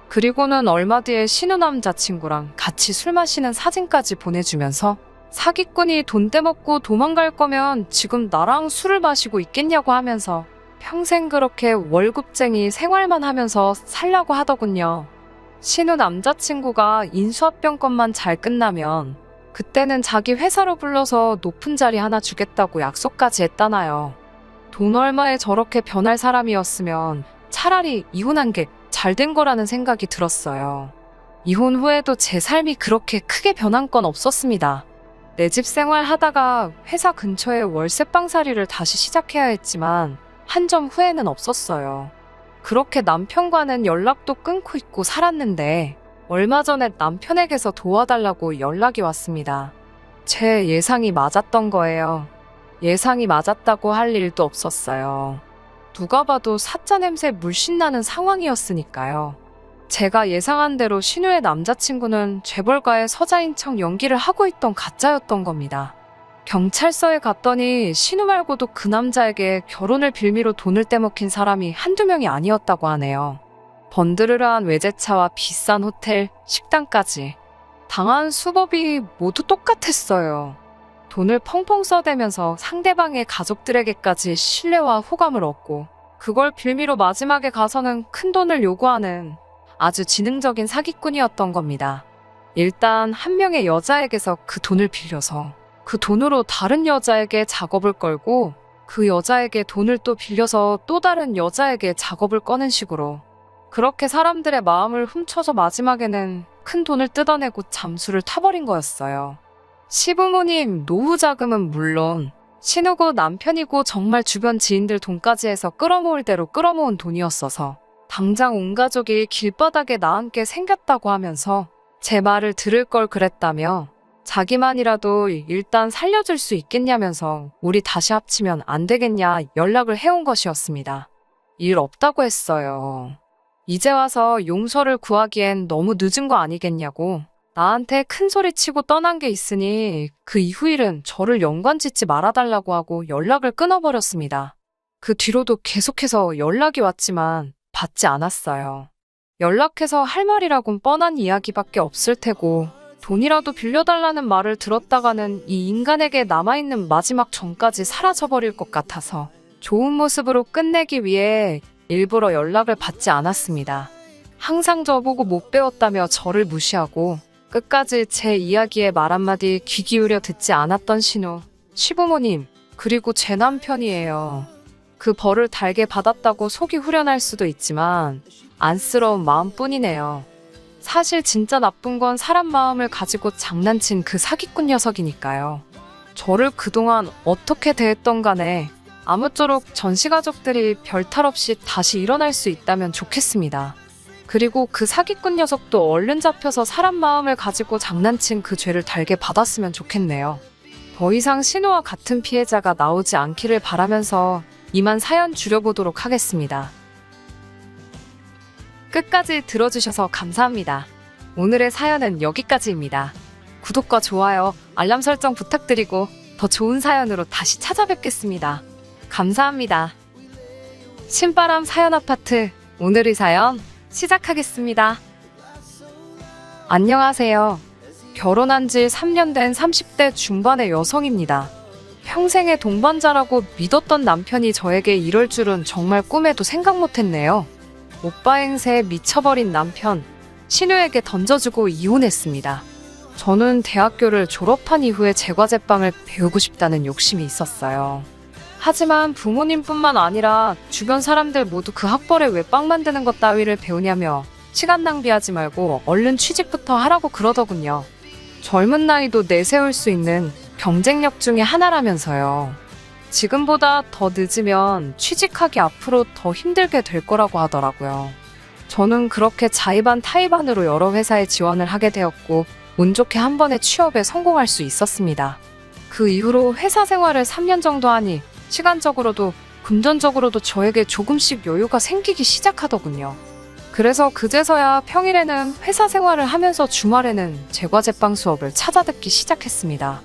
그리고는 얼마 뒤에 신우 남자친구랑 같이 술 마시는 사진까지 보내주면서 사기꾼이 돈 떼먹고 도망갈 거면 지금 나랑 술을 마시고 있겠냐고 하면서 평생 그렇게 월급쟁이 생활만 하면서 살려고 하더군요. 신우 남자친구가 인수합병권만 잘 끝나면 그때는 자기 회사로 불러서 높은 자리 하나 주겠다고 약속까지 했다나요. 돈 얼마에 저렇게 변할 사람이었으면 차라리 이혼한 게 잘 된 거라는 생각이 들었어요. 이혼 후에도 제 삶이 그렇게 크게 변한 건 없었습니다. 내 집 생활 하다가 회사 근처에 월세방살이를 다시 시작해야 했지만 한 점 후회는 없었어요. 그렇게 남편과는 연락도 끊고 있고 살았는데 얼마 전에 남편에게서 도와달라고 연락이 왔습니다. 제 예상이 맞았던 거예요. 예상이 맞았다고 할 일도 없었어요. 누가 봐도 사짜 냄새 물씬 나는 상황이었으니까요. 제가 예상한 대로 신우의 남자친구는 재벌가의 서자인 척 연기를 하고 있던 가짜였던 겁니다. 경찰서에 갔더니 신우 말고도 그 남자에게 결혼을 빌미로 돈을 떼먹힌 사람이 한두 명이 아니었다고 하네요. 번드르르한 외제차와 비싼 호텔, 식당까지. 당한 수법이 모두 똑같았어요. 돈을 펑펑 써대면서 상대방의 가족들에게까지 신뢰와 호감을 얻고 그걸 빌미로 마지막에 가서는 큰 돈을 요구하는 아주 지능적인 사기꾼이었던 겁니다. 일단 한 명의 여자에게서 그 돈을 빌려서 그 돈으로 다른 여자에게 작업을 걸고 그 여자에게 돈을 또 빌려서 또 다른 여자에게 작업을 꺼는 식으로 그렇게 사람들의 마음을 훔쳐서 마지막에는 큰 돈을 뜯어내고 잠수를 타버린 거였어요. 시부모님 노후 자금은 물론 신우고 남편이고 정말 주변 지인들 돈까지 해서 끌어모을 대로 끌어모은 돈이었어서 당장 온 가족이 길바닥에 나앉게 생겼다고 하면서 제 말을 들을 걸 그랬다며 자기만이라도 일단 살려줄 수 있겠냐면서 우리 다시 합치면 안 되겠냐 연락을 해온 것이었습니다. 일 없다고 했어요. 이제 와서 용서를 구하기엔 너무 늦은 거 아니겠냐고 나한테 큰 소리 치고 떠난 게 있으니 그 이후 일은 저를 연관짓지 말아달라고 하고 연락을 끊어버렸습니다. 그 뒤로도 계속해서 연락이 왔지만 받지 않았어요. 연락해서 할 말이라곤 뻔한 이야기밖에 없을 테고 돈이라도 빌려달라는 말을 들었다가는 이 인간에게 남아있는 마지막 정까지 사라져버릴 것 같아서 좋은 모습으로 끝내기 위해 일부러 연락을 받지 않았습니다. 항상 저보고 못 배웠다며 저를 무시하고 끝까지 제 이야기에 말 한마디 귀 기울여 듣지 않았던 신우, 시부모님, 그리고 제 남편이에요. 그 벌을 달게 받았다고 속이 후련할 수도 있지만 안쓰러운 마음뿐이네요. 사실 진짜 나쁜 건 사람 마음을 가지고 장난친 그 사기꾼 녀석이니까요. 저를 그동안 어떻게 대했던 간에 아무쪼록 전시가족들이 별탈 없이 다시 일어날 수 있다면 좋겠습니다. 그리고 그 사기꾼 녀석도 얼른 잡혀서 사람 마음을 가지고 장난친 그 죄를 달게 받았으면 좋겠네요. 더 이상 신우와 같은 피해자가 나오지 않기를 바라면서 이만 사연 줄여보도록 하겠습니다. 끝까지 들어주셔서 감사합니다. 오늘의 사연은 여기까지입니다. 구독과 좋아요, 알람 설정 부탁드리고 더 좋은 사연으로 다시 찾아뵙겠습니다. 감사합니다. 신바람 사연 아파트 오늘의 사연 시작하겠습니다. 안녕하세요. 결혼한 지 3년 된 30대 중반의 여성입니다. 평생의 동반자라고 믿었던 남편이 저에게 이럴 줄은 정말 꿈에도 생각 못했네요. 오빠 행세에 미쳐버린 남편, 신우에게 던져주고 이혼했습니다. 저는 대학교를 졸업한 이후에 제과제빵을 배우고 싶다는 욕심이 있었어요. 하지만 부모님뿐만 아니라 주변 사람들 모두 그 학벌에 왜 빵 만드는 것 따위를 배우냐며 시간 낭비하지 말고 얼른 취직부터 하라고 그러더군요. 젊은 나이도 내세울 수 있는 경쟁력 중에 하나라면서요. 지금보다 더 늦으면 취직하기 앞으로 더 힘들게 될 거라고 하더라고요. 저는 그렇게 자의반 타의반으로 여러 회사에 지원을 하게 되었고 운 좋게 한 번에 취업에 성공할 수 있었습니다. 그 이후로 회사 생활을 3년 정도 하니 시간적으로도 금전적으로도 저에게 조금씩 여유가 생기기 시작하더군요. 그래서 그제서야 평일에는 회사 생활을 하면서 주말에는 제과제빵 수업을 찾아 듣기 시작했습니다.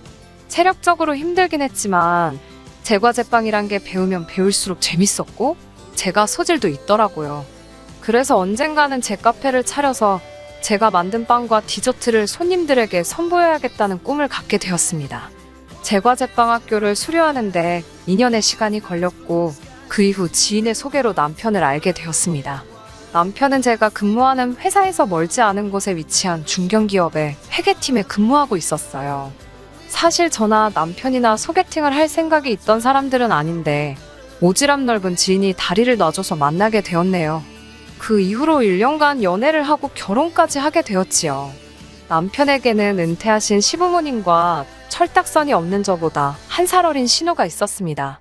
체력적으로 힘들긴 했지만 제과제빵이란 게 배우면 배울수록 재밌었고 제가 소질도 있더라고요. 그래서 언젠가는 제 카페를 차려서 제가 만든 빵과 디저트를 손님들에게 선보여야겠다는 꿈을 갖게 되었습니다. 제과제빵 학교를 수료하는데 2년의 시간이 걸렸고 그 이후 지인의 소개로 남편을 알게 되었습니다. 남편은 제가 근무하는 회사에서 멀지 않은 곳에 위치한 중견기업의 회계팀에 근무하고 있었어요. 사실 저나 남편이나 소개팅을 할 생각이 있던 사람들은 아닌데 오지랖 넓은 지인이 다리를 놔줘서 만나게 되었네요. 그 이후로 1년간 연애를 하고 결혼까지 하게 되었지요. 남편에게는 은퇴하신 시부모님과 철딱선이 없는 저보다 한 살 어린 신우가 있었습니다.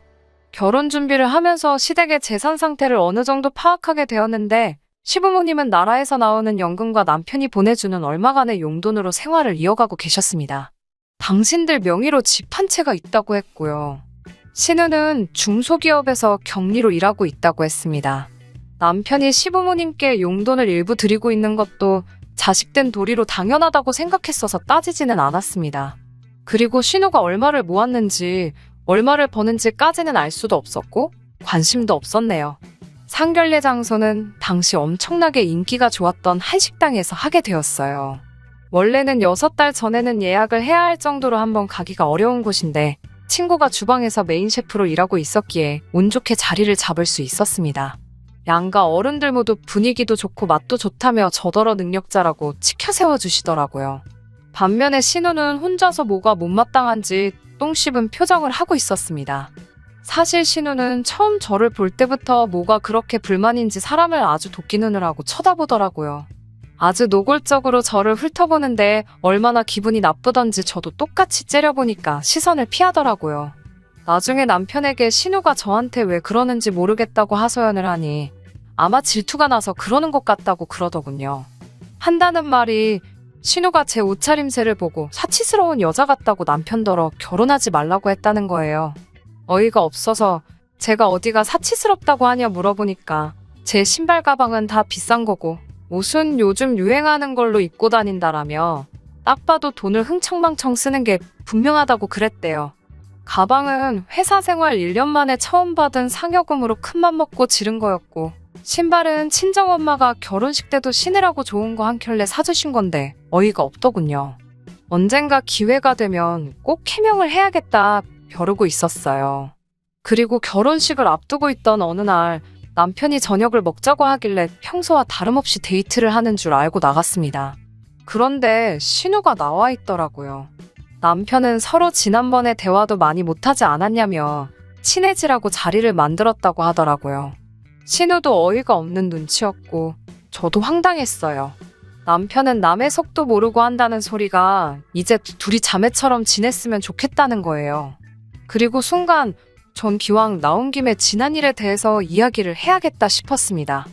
결혼 준비를 하면서 시댁의 재산 상태를 어느 정도 파악하게 되었는데 시부모님은 나라에서 나오는 연금과 남편이 보내주는 얼마간의 용돈으로 생활을 이어가고 계셨습니다. 당신들 명의로 집 한 채가 있다고 했고요. 신우는 중소기업에서 격리로 일하고 있다고 했습니다. 남편이 시부모님께 용돈을 일부 드리고 있는 것도 자식된 도리로 당연하다고 생각했어서 따지지는 않았습니다. 그리고 신우가 얼마를 모았는지 얼마를 버는지까지는 알 수도 없었고 관심도 없었네요. 상견례 장소는 당시 엄청나게 인기가 좋았던 한식당에서 하게 되었어요. 원래는 6달 전에는 예약을 해야 할 정도로 한번 가기가 어려운 곳인데 친구가 주방에서 메인 셰프로 일하고 있었기에 운 좋게 자리를 잡을 수 있었습니다. 양가 어른들 모두 분위기도 좋고 맛도 좋다며 저더러 능력자라고 치켜 세워주시더라고요. 반면에 신우는 혼자서 뭐가 못마땅한지 똥 씹은 표정을 하고 있었습니다. 사실 신우는 처음 저를 볼 때부터 뭐가 그렇게 불만인지 사람을 아주 도끼 눈을 하고 쳐다보더라고요. 아주 노골적으로 저를 훑어보는데 얼마나 기분이 나쁘던지 저도 똑같이 째려보니까 시선을 피하더라고요. 나중에 남편에게 신우가 저한테 왜 그러는지 모르겠다고 하소연을 하니 아마 질투가 나서 그러는 것 같다고 그러더군요. 한다는 말이 신우가 제 옷차림새를 보고 사치스러운 여자 같다고 남편더러 결혼하지 말라고 했다는 거예요. 어이가 없어서 제가 어디가 사치스럽다고 하냐 물어보니까 제 신발 가방은 다 비싼 거고 옷은 요즘 유행하는 걸로 입고 다닌다라며 딱 봐도 돈을 흥청망청 쓰는 게 분명하다고 그랬대요. 가방은 회사 생활 1년 만에 처음 받은 상여금으로 큰맘 먹고 지른 거였고 신발은 친정엄마가 결혼식 때도 신으라고 좋은 거 한 켤레 사주신 건데 어이가 없더군요. 언젠가 기회가 되면 꼭 해명을 해야겠다 벼르고 있었어요. 그리고 결혼식을 앞두고 있던 어느 날 남편이 저녁을 먹자고 하길래 평소와 다름없이 데이트를 하는 줄 알고 나갔습니다. 그런데 신우가 나와 있더라고요. 남편은 서로 지난번에 대화도 많이 못하지 않았냐며 친해지라고 자리를 만들었다고 하더라고요. 신우도 어이가 없는 눈치였고 저도 황당했어요. 남편은 남의 속도 모르고 한다는 소리가 이제 둘이 자매처럼 지냈으면 좋겠다는 거예요. 그리고 순간 전 기왕 나온 김에 지난 일에 대해서 이야기를 해야겠다 싶었습니다.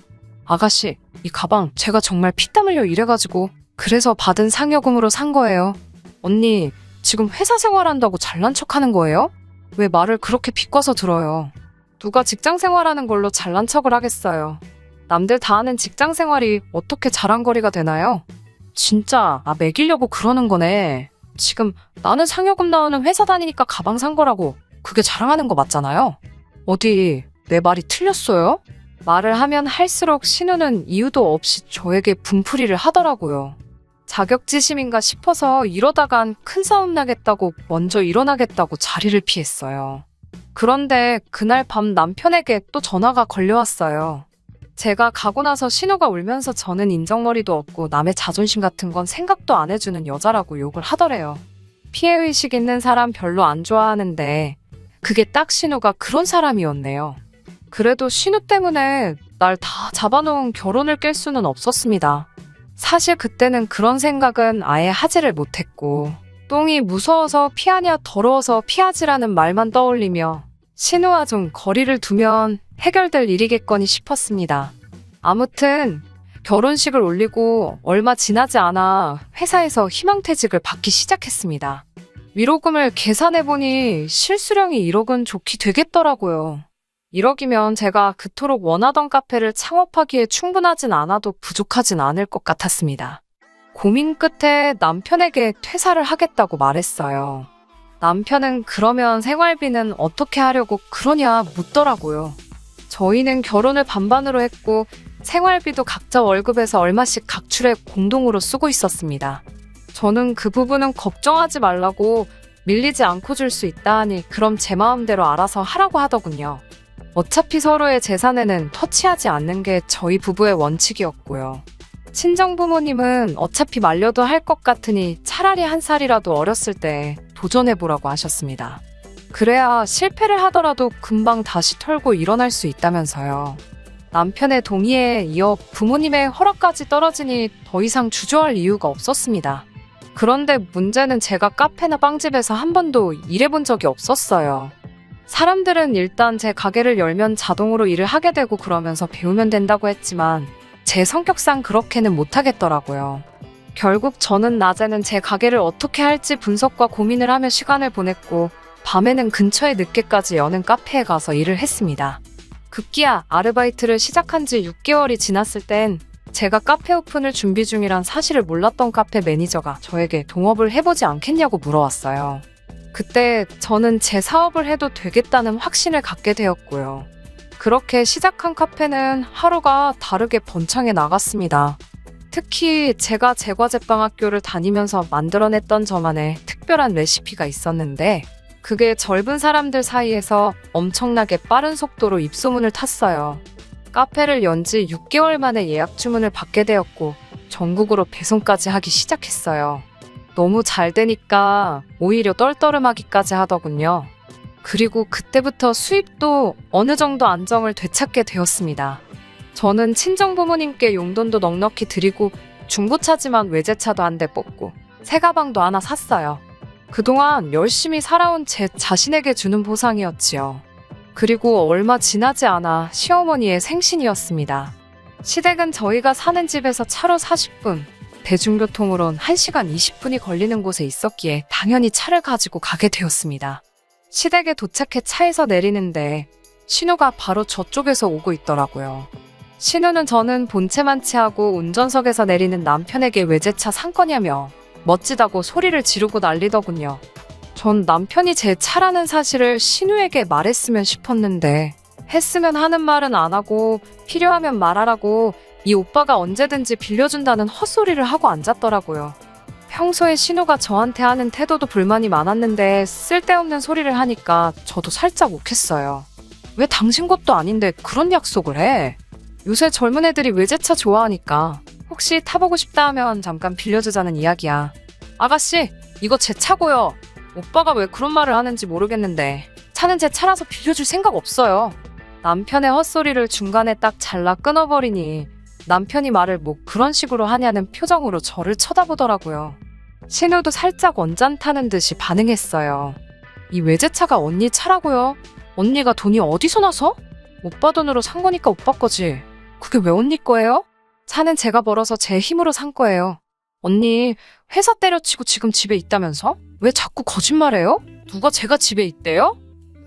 아가씨, 이 가방 제가 정말 피땀 흘려 일해가지고 그래서 받은 상여금으로 산 거예요. 언니, 지금 회사 생활한다고 잘난 척하는 거예요? 왜 말을 그렇게 비꼬아서 들어요? 누가 직장 생활하는 걸로 잘난 척을 하겠어요. 남들 다 하는 직장 생활이 어떻게 자랑거리가 되나요? 진짜 매기려고 그러는 거네. 지금 나는 상여금 나오는 회사 다니니까 가방 산 거라고 그게 자랑하는 거 맞잖아요. 어디 내 말이 틀렸어요? 말을 하면 할수록 신우는 이유도 없이 저에게 분풀이를 하더라고요. 자격지심인가 싶어서 이러다간 큰 싸움 나겠다고 먼저 일어나겠다고 자리를 피했어요. 그런데 그날 밤 남편에게 또 전화가 걸려왔어요. 제가 가고 나서 신우가 울면서 저는 인정머리도 없고 남의 자존심 같은 건 생각도 안 해주는 여자라고 욕을 하더래요. 피해의식 있는 사람 별로 안 좋아하는데 그게 딱 신우가 그런 사람이었네요. 그래도 신우 때문에 날 다 잡아놓은 결혼을 깰 수는 없었습니다. 사실 그때는 그런 생각은 아예 하지를 못했고 똥이 무서워서 피하냐 더러워서 피하지라는 말만 떠올리며 신우와 좀 거리를 두면 해결될 일이겠거니 싶었습니다. 아무튼 결혼식을 올리고 얼마 지나지 않아 회사에서 희망퇴직을 받기 시작했습니다. 위로금을 계산해보니 실수령이 1억은 좋게 되겠더라고요. 1억이면 제가 그토록 원하던 카페를 창업하기에 충분하진 않아도 부족하진 않을 것 같았습니다. 고민 끝에 남편에게 퇴사를 하겠다고 말했어요. 남편은 그러면 생활비는 어떻게 하려고 그러냐 묻더라고요. 저희는 결혼을 반반으로 했고 생활비도 각자 월급에서 얼마씩 각출해 공동으로 쓰고 있었습니다. 저는 그 부분은 걱정하지 말라고 밀리지 않고 줄 수 있다 하니 그럼 제 마음대로 알아서 하라고 하더군요. 어차피 서로의 재산에는 터치하지 않는 게 저희 부부의 원칙이었고요. 친정부모님은 어차피 말려도 할 것 같으니 차라리 한 살이라도 어렸을 때 도전해보라고 하셨습니다. 그래야 실패를 하더라도 금방 다시 털고 일어날 수 있다면서요. 남편의 동의에 이어 부모님의 허락까지 떨어지니 더 이상 주저할 이유가 없었습니다. 그런데 문제는 제가 카페나 빵집에서 한 번도 일해본 적이 없었어요. 사람들은 일단 제 가게를 열면 자동으로 일을 하게 되고 그러면서 배우면 된다고 했지만 제 성격상 그렇게는 못하겠더라고요. 결국 저는 낮에는 제 가게를 어떻게 할지 분석과 고민을 하며 시간을 보냈고 밤에는 근처에 늦게까지 여는 카페에 가서 일을 했습니다. 급기야 아르바이트를 시작한 지 6개월이 지났을 땐 제가 카페 오픈을 준비 중이란 사실을 몰랐던 카페 매니저가 저에게 동업을 해보지 않겠냐고 물어왔어요. 그때 저는 제 사업을 해도 되겠다는 확신을 갖게 되었고요. 그렇게 시작한 카페는 하루가 다르게 번창해 나갔습니다. 특히 제가 제과제빵학교를 다니면서 만들어냈던 저만의 특별한 레시피가 있었는데 그게 젊은 사람들 사이에서 엄청나게 빠른 속도로 입소문을 탔어요. 카페를 연 지 6개월 만에 예약 주문을 받게 되었고 전국으로 배송까지 하기 시작했어요. 너무 잘 되니까 오히려 떨떠름하기까지 하더군요. 그리고 그때부터 수입도 어느 정도 안정을 되찾게 되었습니다. 저는 친정부모님께 용돈도 넉넉히 드리고 중고차지만 외제차도 한 대 뽑고 새 가방도 하나 샀어요. 그동안 열심히 살아온 제 자신에게 주는 보상이었지요. 그리고 얼마 지나지 않아 시어머니의 생신이었습니다. 시댁은 저희가 사는 집에서 차로 40분, 대중교통으론 1시간 20분이 걸리는 곳에 있었기에 당연히 차를 가지고 가게 되었습니다. 시댁에 도착해 차에서 내리는데 신우가 바로 저쪽에서 오고 있더라고요. 신우는 저는 본체만 취하고 운전석에서 내리는 남편에게 외제차 산 거냐며 멋지다고 소리를 지르고 난리더군요. 전 남편이 제 차라는 사실을 신우에게 말했으면 싶었는데 했으면 하는 말은 안 하고 필요하면 말하라고 이 오빠가 언제든지 빌려준다는 헛소리를 하고 앉았더라고요. 평소에 신우가 저한테 하는 태도도 불만이 많았는데 쓸데없는 소리를 하니까 저도 살짝 욱했어요. 왜 당신 것도 아닌데 그런 약속을 해? 요새 젊은 애들이 외제차 좋아하니까 혹시 타보고 싶다 하면 잠깐 빌려주자는 이야기야. 아가씨, 이거 제 차고요. 오빠가 왜 그런 말을 하는지 모르겠는데 차는 제 차라서 빌려줄 생각 없어요. 남편의 헛소리를 중간에 딱 잘라 끊어버리니 남편이 말을 뭐 그런 식으로 하냐는 표정으로 저를 쳐다보더라고요. 신우도 살짝 언짢다는 듯이 반응했어요. 이 외제차가 언니 차라고요? 언니가 돈이 어디서 나서? 오빠 돈으로 산 거니까 오빠 거지. 그게 왜 언니 거예요? 차는 제가 벌어서 제 힘으로 산 거예요. 언니, 회사 때려치고 지금 집에 있다면서? 왜 자꾸 거짓말해요? 누가 제가 집에 있대요?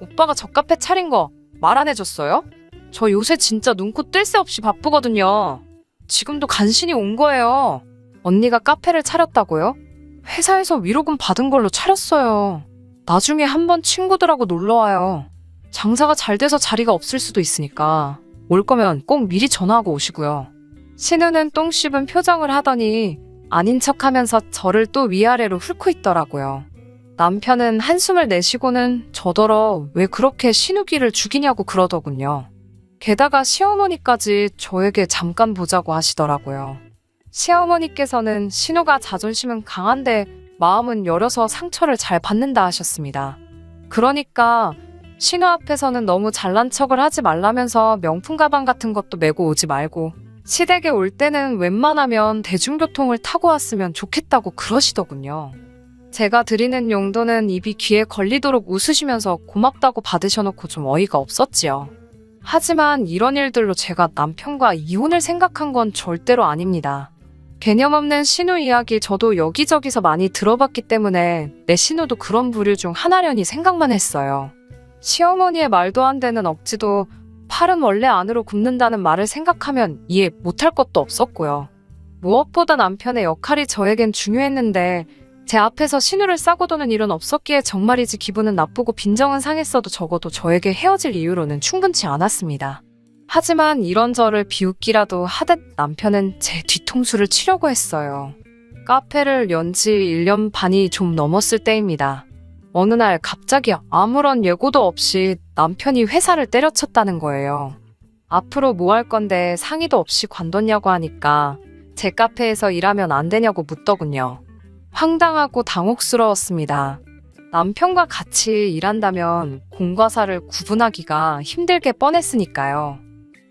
오빠가 저 카페 차린 거 말 안 해줬어요? 저 요새 진짜 눈코 뜰 새 없이 바쁘거든요. 지금도 간신히 온 거예요. 언니가 카페를 차렸다고요? 회사에서 위로금 받은 걸로 차렸어요. 나중에 한번 친구들하고 놀러와요. 장사가 잘 돼서 자리가 없을 수도 있으니까 올 거면 꼭 미리 전화하고 오시고요. 신우는 똥 씹은 표정을 하더니 아닌 척하면서 저를 또 위아래로 훑고 있더라고요. 남편은 한숨을 내쉬고는 저더러 왜 그렇게 신우기를 죽이냐고 그러더군요. 게다가 시어머니까지 저에게 잠깐 보자고 하시더라고요. 시어머니께서는 신우가 자존심은 강한데 마음은 여려서 상처를 잘 받는다 하셨습니다. 그러니까 신우 앞에서는 너무 잘난 척을 하지 말라면서 명품 가방 같은 것도 메고 오지 말고 시댁에 올 때는 웬만하면 대중교통을 타고 왔으면 좋겠다고 그러시더군요. 제가 드리는 용돈은 입이 귀에 걸리도록 웃으시면서 고맙다고 받으셔놓고 좀 어이가 없었지요. 하지만 이런 일들로 제가 남편과 이혼을 생각한 건 절대로 아닙니다. 개념 없는 신우 이야기 저도 여기저기서 많이 들어봤기 때문에 내 신우도 그런 부류 중 하나려니 생각만 했어요. 시어머니의 말도 안 되는 억지도 팔은 원래 안으로 굽는다는 말을 생각하면 이해 못할 것도 없었고요. 무엇보다 남편의 역할이 저에겐 중요했는데 제 앞에서 신우를 싸고 도는 일은 없었기에 정말이지 기분은 나쁘고 빈정은 상했어도 적어도 저에게 헤어질 이유로는 충분치 않았습니다. 하지만 이런 저를 비웃기라도 하듯 남편은 제 뒤통수를 치려고 했어요. 카페를 연 지 1년 반이 좀 넘었을 때입니다. 어느 날 갑자기 아무런 예고도 없이 남편이 회사를 때려쳤다는 거예요. 앞으로 뭐 할 건데 상의도 없이 관뒀냐고 하니까 제 카페에서 일하면 안 되냐고 묻더군요. 황당하고 당혹스러웠습니다. 남편과 같이 일한다면 공과 사를 구분하기가 힘들게 뻔했으니까요.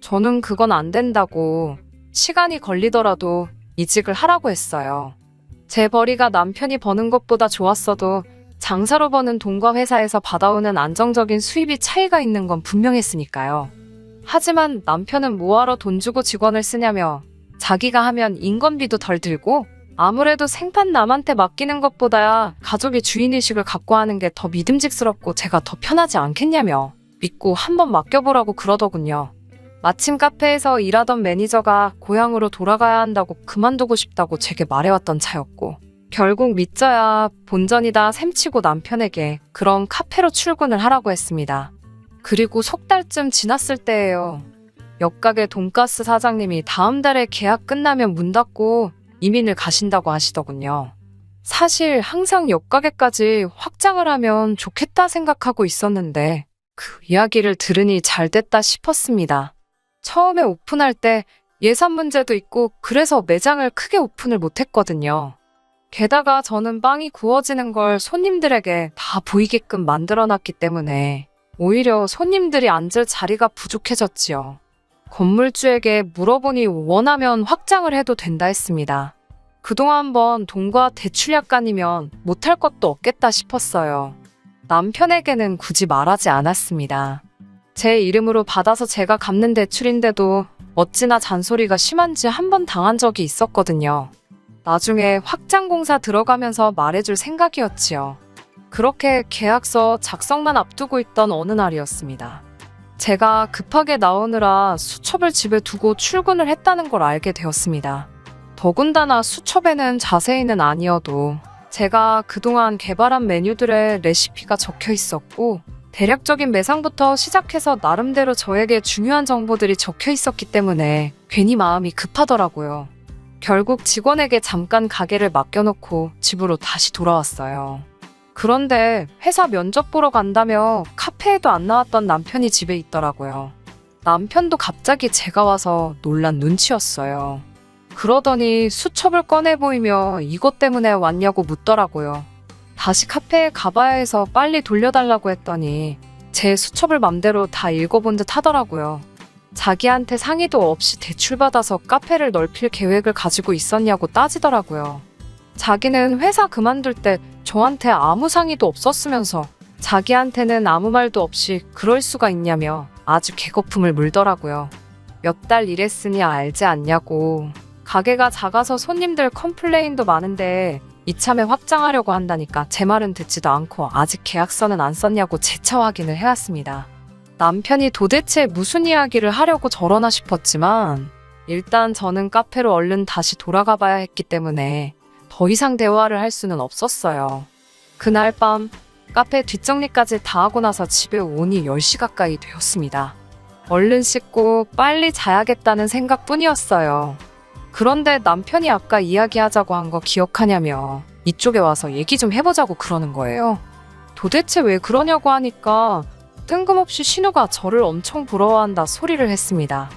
저는 그건 안 된다고 시간이 걸리더라도 이직을 하라고 했어요. 제 벌이가 남편이 버는 것보다 좋았어도 장사로 버는 돈과 회사에서 받아오는 안정적인 수입이 차이가 있는 건 분명했으니까요. 하지만 남편은 뭐하러 돈 주고 직원을 쓰냐며 자기가 하면 인건비도 덜 들고 아무래도 생판 남한테 맡기는 것보다야 가족이 주인의식을 갖고 하는 게 더 믿음직스럽고 제가 더 편하지 않겠냐며 믿고 한번 맡겨보라고 그러더군요. 마침 카페에서 일하던 매니저가 고향으로 돌아가야 한다고 그만두고 싶다고 제게 말해왔던 차였고 결국 믿져야 본전이다 셈치고 남편에게 그럼 카페로 출근을 하라고 했습니다. 그리고 석 달쯤 지났을 때예요. 옆가게 돈가스 사장님이 다음 달에 계약 끝나면 문 닫고 이민을 가신다고 하시더군요. 사실 항상 옆가게까지 확장을 하면 좋겠다 생각하고 있었는데 그 이야기를 들으니 잘 됐다 싶었습니다. 처음에 오픈할 때 예산 문제도 있고 그래서 매장을 크게 오픈을 못했거든요. 게다가 저는 빵이 구워지는 걸 손님들에게 다 보이게끔 만들어놨기 때문에 오히려 손님들이 앉을 자리가 부족해졌지요. 건물주에게 물어보니 원하면 확장을 해도 된다 했습니다. 그동안 한번 돈과 대출 약간이면 못할 것도 없겠다 싶었어요. 남편에게는 굳이 말하지 않았습니다. 제 이름으로 받아서 제가 갚는 대출인데도 어찌나 잔소리가 심한지 한 번 당한 적이 있었거든요. 나중에 확장공사 들어가면서 말해줄 생각이었지요. 그렇게 계약서 작성만 앞두고 있던 어느 날이었습니다. 제가 급하게 나오느라 수첩을 집에 두고 출근을 했다는 걸 알게 되었습니다. 더군다나 수첩에는 자세히는 아니어도 제가 그동안 개발한 메뉴들의 레시피가 적혀 있었고 대략적인 매상부터 시작해서 나름대로 저에게 중요한 정보들이 적혀 있었기 때문에 괜히 마음이 급하더라고요. 결국 직원에게 잠깐 가게를 맡겨놓고 집으로 다시 돌아왔어요. 그런데 회사 면접 보러 간다며 카페에도 안 나왔던 남편이 집에 있더라고요. 남편도 갑자기 제가 와서 놀란 눈치였어요. 그러더니 수첩을 꺼내 보이며 이것 때문에 왔냐고 묻더라고요. 다시 카페에 가봐야 해서 빨리 돌려달라고 했더니 제 수첩을 맘대로 다 읽어본 듯 하더라고요. 자기한테 상의도 없이 대출받아서 카페를 넓힐 계획을 가지고 있었냐고 따지더라고요. 자기는 회사 그만둘 때 저한테 아무 상의도 없었으면서 자기한테는 아무 말도 없이 그럴 수가 있냐며 아주 개거품을 물더라고요. 몇 달 일했으니 알지 않냐고. 가게가 작아서 손님들 컴플레인도 많은데 이참에 확장하려고 한다니까 제 말은 듣지도 않고 아직 계약서는 안 썼냐고 재차 확인을 해왔습니다. 남편이 도대체 무슨 이야기를 하려고 저러나 싶었지만 일단 저는 카페로 얼른 다시 돌아가 봐야 했기 때문에 더 이상 대화를 할 수는 없었어요. 그날 밤 카페 뒷정리까지 다 하고 나서 집에 오니 10시 가까이 되었습니다. 얼른 씻고 빨리 자야겠다는 생각뿐이었어요. 그런데 남편이 아까 이야기하자고 한 거 기억하냐며 이쪽에 와서 얘기 좀 해보자고 그러는 거예요. 도대체 왜 그러냐고 하니까 뜬금없이 신우가 저를 엄청 부러워한다 소리를 했습니다.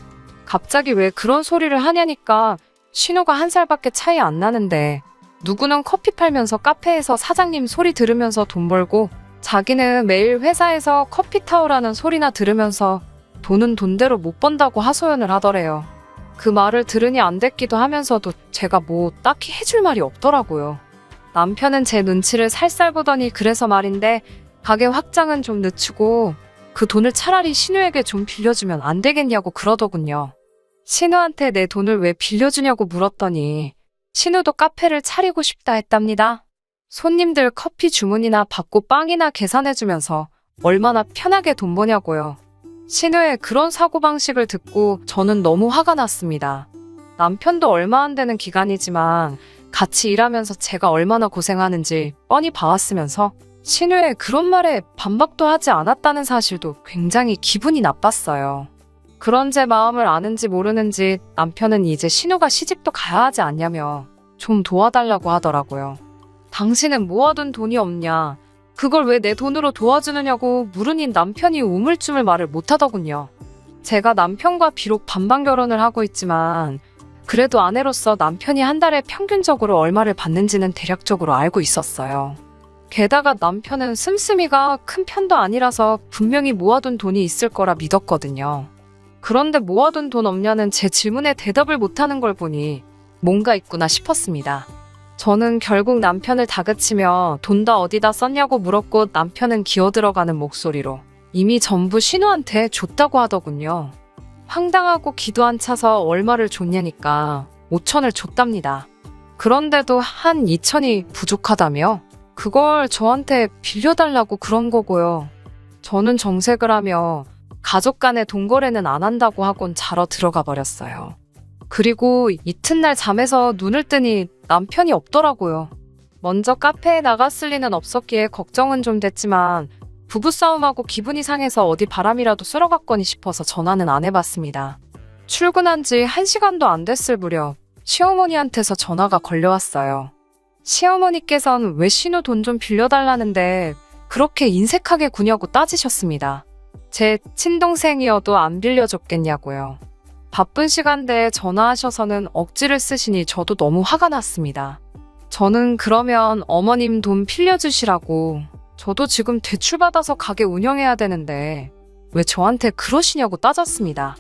갑자기 왜 그런 소리를 하냐니까 신우가 1살밖에 차이 안 나는데 누구는 커피 팔면서 카페에서 사장님 소리 들으면서 돈 벌고 자기는 매일 회사에서 커피 타오라는 소리나 들으면서 돈은 돈대로 못 번다고 하소연을 하더래요. 그 말을 들으니 안 됐기도 하면서도 제가 뭐 딱히 해줄 말이 없더라고요. 남편은 제 눈치를 살살 보더니 그래서 말인데 가게 확장은 좀 늦추고 그 돈을 차라리 신우에게 좀 빌려주면 안 되겠냐고 그러더군요. 신우한테 내 돈을 왜 빌려주냐고 물었더니 신우도 카페를 차리고 싶다 했답니다. 손님들 커피 주문이나 받고 빵이나 계산해주면서 얼마나 편하게 돈 버냐고요. 신우의 그런 사고방식을 듣고 저는 너무 화가 났습니다. 남편도 얼마 안 되는 기간이지만 같이 일하면서 제가 얼마나 고생하는지 뻔히 봐왔으면서 신우의 그런 말에 반박도 하지 않았다는 사실도 굉장히 기분이 나빴어요. 그런 제 마음을 아는지 모르는지 남편은 이제 신우가 시집도 가야 하지 않냐며 좀 도와달라고 하더라고요. 당신은 모아둔 돈이 없냐? 그걸 왜 내 돈으로 도와주느냐고 물으니 남편이 우물쭈물 말을 못하더군요. 제가 남편과 비록 반반 결혼을 하고 있지만 그래도 아내로서 남편이 한 달에 평균적으로 얼마를 받는지는 대략적으로 알고 있었어요. 게다가 남편은 씀씀이가 큰 편도 아니라서 분명히 모아둔 돈이 있을 거라 믿었거든요. 그런데 모아둔 돈 없냐는 제 질문에 대답을 못하는 걸 보니 뭔가 있구나 싶었습니다. 저는 결국 남편을 다그치며 돈 다 어디다 썼냐고 물었고 남편은 기어들어가는 목소리로 이미 전부 신우한테 줬다고 하더군요. 황당하고 기도 안 차서 얼마를 줬냐니까 5천을 줬답니다. 그런데도 한 2천이 부족하다며 그걸 저한테 빌려달라고 그런 거고요. 저는 정색을 하며 가족 간의 돈거래는 안 한다고 하곤 자러 들어가 버렸어요. 그리고 이튿날 잠에서 눈을 뜨니 남편이 없더라고요. 먼저 카페에 나갔을 리는 없었기에 걱정은 좀 됐지만 부부싸움하고 기분이 상해서 어디 바람이라도 쐬러 갔거니 싶어서 전화는 안 해봤습니다. 출근한 지 1시간도 안 됐을 무렵 시어머니한테서 전화가 걸려왔어요. 시어머니께서는 왜 신우 돈 좀 빌려달라는데 그렇게 인색하게 구냐고 따지셨습니다. 제 친동생이어도 안 빌려줬겠냐고요. 바쁜 시간대에 전화하셔서는 억지를 쓰시니 저도 너무 화가 났습니다. 저는 그러면 어머님 돈 빌려주시라고 저도 지금 대출받아서 가게 운영해야 되는데 왜 저한테 그러시냐고 따졌습니다.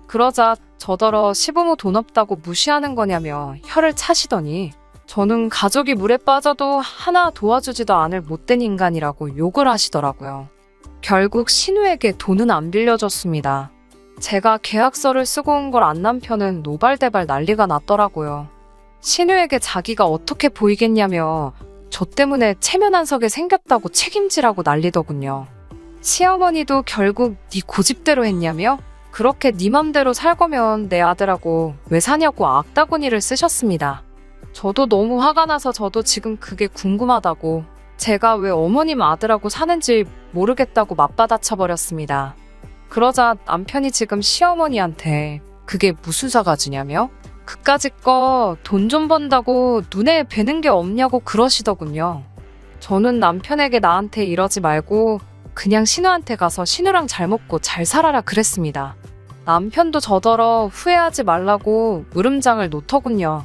그러자 저더러 시부모 돈 없다고 무시하는 거냐며 혀를 차시더니 저는 가족이 물에 빠져도 하나 도와주지도 않을 못된 인간이라고 욕을 하시더라고요. 결국 신우에게 돈은 안 빌려줬습니다. 제가 계약서를 쓰고 온 걸 안 남편은 노발대발 난리가 났더라고요. 신우에게 자기가 어떻게 보이겠냐며 저 때문에 체면한석에 생겼다고 책임지라고 난리더군요. 시어머니도 결국 네 고집대로 했냐며 그렇게 네 맘대로 살 거면 내 아들하고 왜 사냐고 악다구니를 쓰셨습니다. 저도 너무 화가 나서 저도 지금 그게 궁금하다고 제가 왜 어머님 아들하고 사는지 모르겠다고 맞받아쳐 버렸습니다. 그러자 남편이 지금 시어머니한테 그게 무슨 사가지냐며 그까짓 거 돈 좀 번다고 눈에 뵈는 게 없냐고 그러시더군요. 저는 남편에게 나한테 이러지 말고 그냥 신우한테 가서 신우랑 잘 먹고 잘 살아라 그랬습니다. 남편도 저더러 후회하지 말라고 물음장을 놓더군요.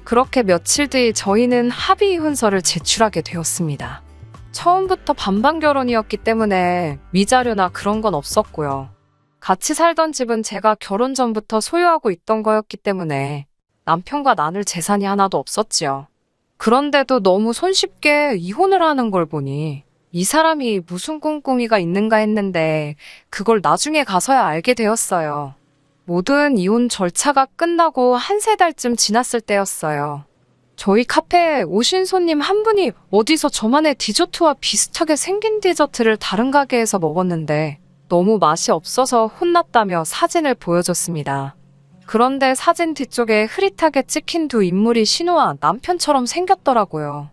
그렇게 며칠 뒤 저희는 합의 이혼서를 제출하게 되었습니다. 처음부터 반반 결혼이었기 때문에 위자료나 그런 건 없었고요. 같이 살던 집은 제가 결혼 전부터 소유하고 있던 거였기 때문에 남편과 나눌 재산이 하나도 없었지요. 그런데도 너무 손쉽게 이혼을 하는 걸 보니 이 사람이 무슨 꿍꿍이가 있는가 했는데 그걸 나중에 가서야 알게 되었어요. 모든 이혼 절차가 끝나고 한 세 달쯤 지났을 때였어요. 저희 카페에 오신 손님 한 분이 어디서 저만의 디저트와 비슷하게 생긴 디저트를 다른 가게에서 먹었는데 너무 맛이 없어서 혼났다며 사진을 보여줬습니다. 그런데 사진 뒤쪽에 흐릿하게 찍힌 두 인물이 신우와 남편처럼 생겼더라고요.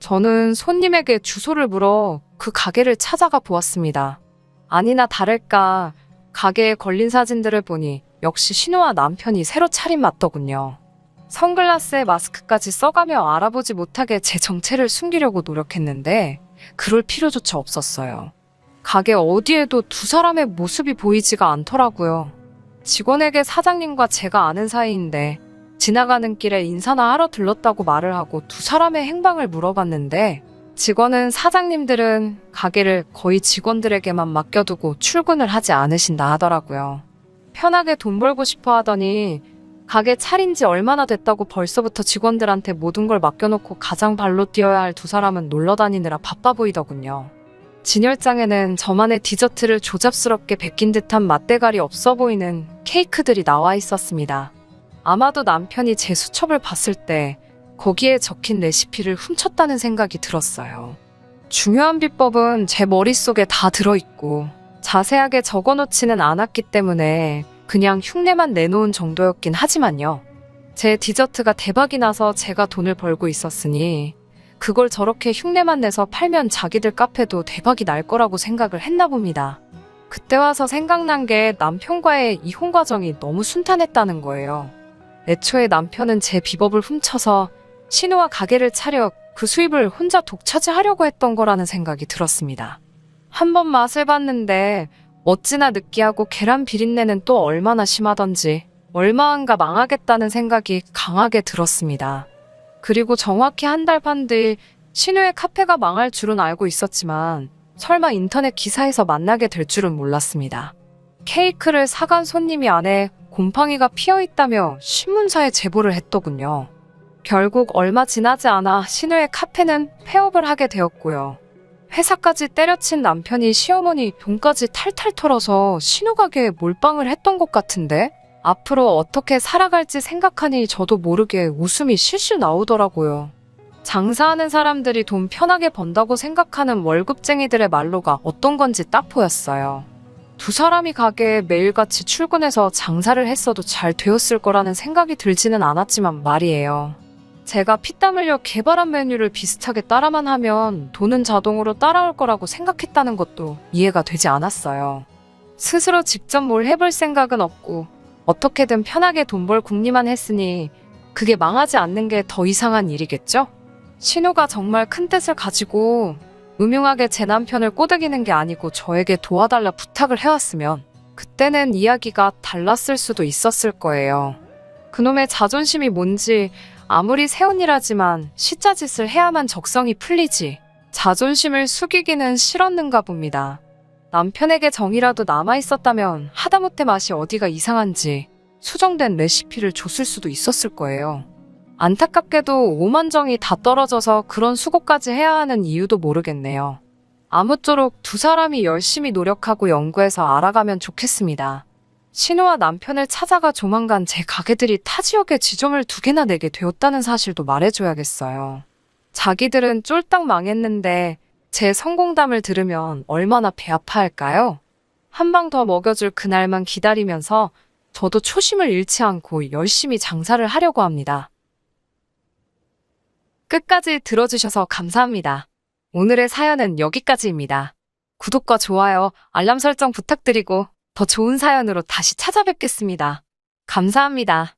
저는 손님에게 주소를 물어 그 가게를 찾아가 보았습니다. 아니나 다를까 가게에 걸린 사진들을 보니 역시 신우와 남편이 새로 차린 맞더군요. 선글라스에 마스크까지 써가며 알아보지 못하게 제 정체를 숨기려고 노력했는데 그럴 필요조차 없었어요. 가게 어디에도 두 사람의 모습이 보이지가 않더라고요. 직원에게 사장님과 제가 아는 사이인데 지나가는 길에 인사나 하러 들렀다고 말을 하고 두 사람의 행방을 물어봤는데 직원은 사장님들은 가게를 거의 직원들에게만 맡겨두고 출근을 하지 않으신다 하더라고요. 편하게 돈 벌고 싶어 하더니 가게 차린 지 얼마나 됐다고 벌써부터 직원들한테 모든 걸 맡겨놓고 가장 발로 뛰어야 할 두 사람은 놀러 다니느라 바빠 보이더군요. 진열장에는 저만의 디저트를 조잡스럽게 베낀 듯한 맛대가리 없어 보이는 케이크들이 나와 있었습니다. 아마도 남편이 제 수첩을 봤을 때 거기에 적힌 레시피를 훔쳤다는 생각이 들었어요. 중요한 비법은 제 머릿속에 다 들어있고 자세하게 적어놓지는 않았기 때문에 그냥 흉내만 내놓은 정도였긴 하지만요. 제 디저트가 대박이 나서 제가 돈을 벌고 있었으니 그걸 저렇게 흉내만 내서 팔면 자기들 카페도 대박이 날 거라고 생각을 했나 봅니다. 그때 와서 생각난 게 남편과의 이혼 과정이 너무 순탄했다는 거예요. 애초에 남편은 제 비법을 훔쳐서 신우와 가게를 차려 그 수입을 혼자 독차지하려고 했던 거라는 생각이 들었습니다. 한 번 맛을 봤는데 어찌나 느끼하고 계란 비린내는 또 얼마나 심하던지 얼마안가 망하겠다는 생각이 강하게 들었습니다. 그리고 정확히 한 달 반 뒤 신우의 카페가 망할 줄은 알고 있었지만 설마 인터넷 기사에서 만나게 될 줄은 몰랐습니다. 케이크를 사간 손님이 안에 곰팡이가 피어있다며 신문사에 제보를 했더군요. 결국 얼마 지나지 않아 신우의 카페는 폐업을 하게 되었고요. 회사까지 때려친 남편이 시어머니 돈까지 탈탈 털어서 신우 가게에 몰빵을 했던 것 같은데 앞으로 어떻게 살아갈지 생각하니 저도 모르게 웃음이 실실 나오더라고요. 장사하는 사람들이 돈 편하게 번다고 생각하는 월급쟁이들의 말로가 어떤 건지 딱 보였어요. 두 사람이 가게에 매일같이 출근해서 장사를 했어도 잘 되었을 거라는 생각이 들지는 않았지만 말이에요. 제가 피땀 흘려 개발한 메뉴를 비슷하게 따라만 하면 돈은 자동으로 따라올 거라고 생각했다는 것도 이해가 되지 않았어요. 스스로 직접 뭘 해볼 생각은 없고 어떻게든 편하게 돈 벌 궁리만 했으니 그게 망하지 않는 게 더 이상한 일이겠죠? 신우가 정말 큰 뜻을 가지고 음흉하게 제 남편을 꼬드기는 게 아니고 저에게 도와달라 부탁을 해왔으면 그때는 이야기가 달랐을 수도 있었을 거예요. 그놈의 자존심이 뭔지 아무리 새언니라지만 시짜짓을 해야만 적성이 풀리지 자존심을 숙이기는 싫었는가 봅니다. 남편에게 정이라도 남아있었다면 하다못해 맛이 어디가 이상한지 수정된 레시피를 줬을 수도 있었을 거예요. 안타깝게도 오만정이 다 떨어져서 그런 수고까지 해야 하는 이유도 모르겠네요. 아무쪼록 두 사람이 열심히 노력하고 연구해서 알아가면 좋겠습니다. 신우와 남편을 찾아가 조만간 제 가게들이 타 지역에 지점을 2개나 내게 되었다는 사실도 말해줘야겠어요. 자기들은 쫄딱 망했는데 제 성공담을 들으면 얼마나 배 아파할까요? 한 방 더 먹여줄 그날만 기다리면서 저도 초심을 잃지 않고 열심히 장사를 하려고 합니다. 끝까지 들어주셔서 감사합니다. 오늘의 사연은 여기까지입니다. 구독과 좋아요, 알람 설정 부탁드리고 더 좋은 사연으로 다시 찾아뵙겠습니다. 감사합니다.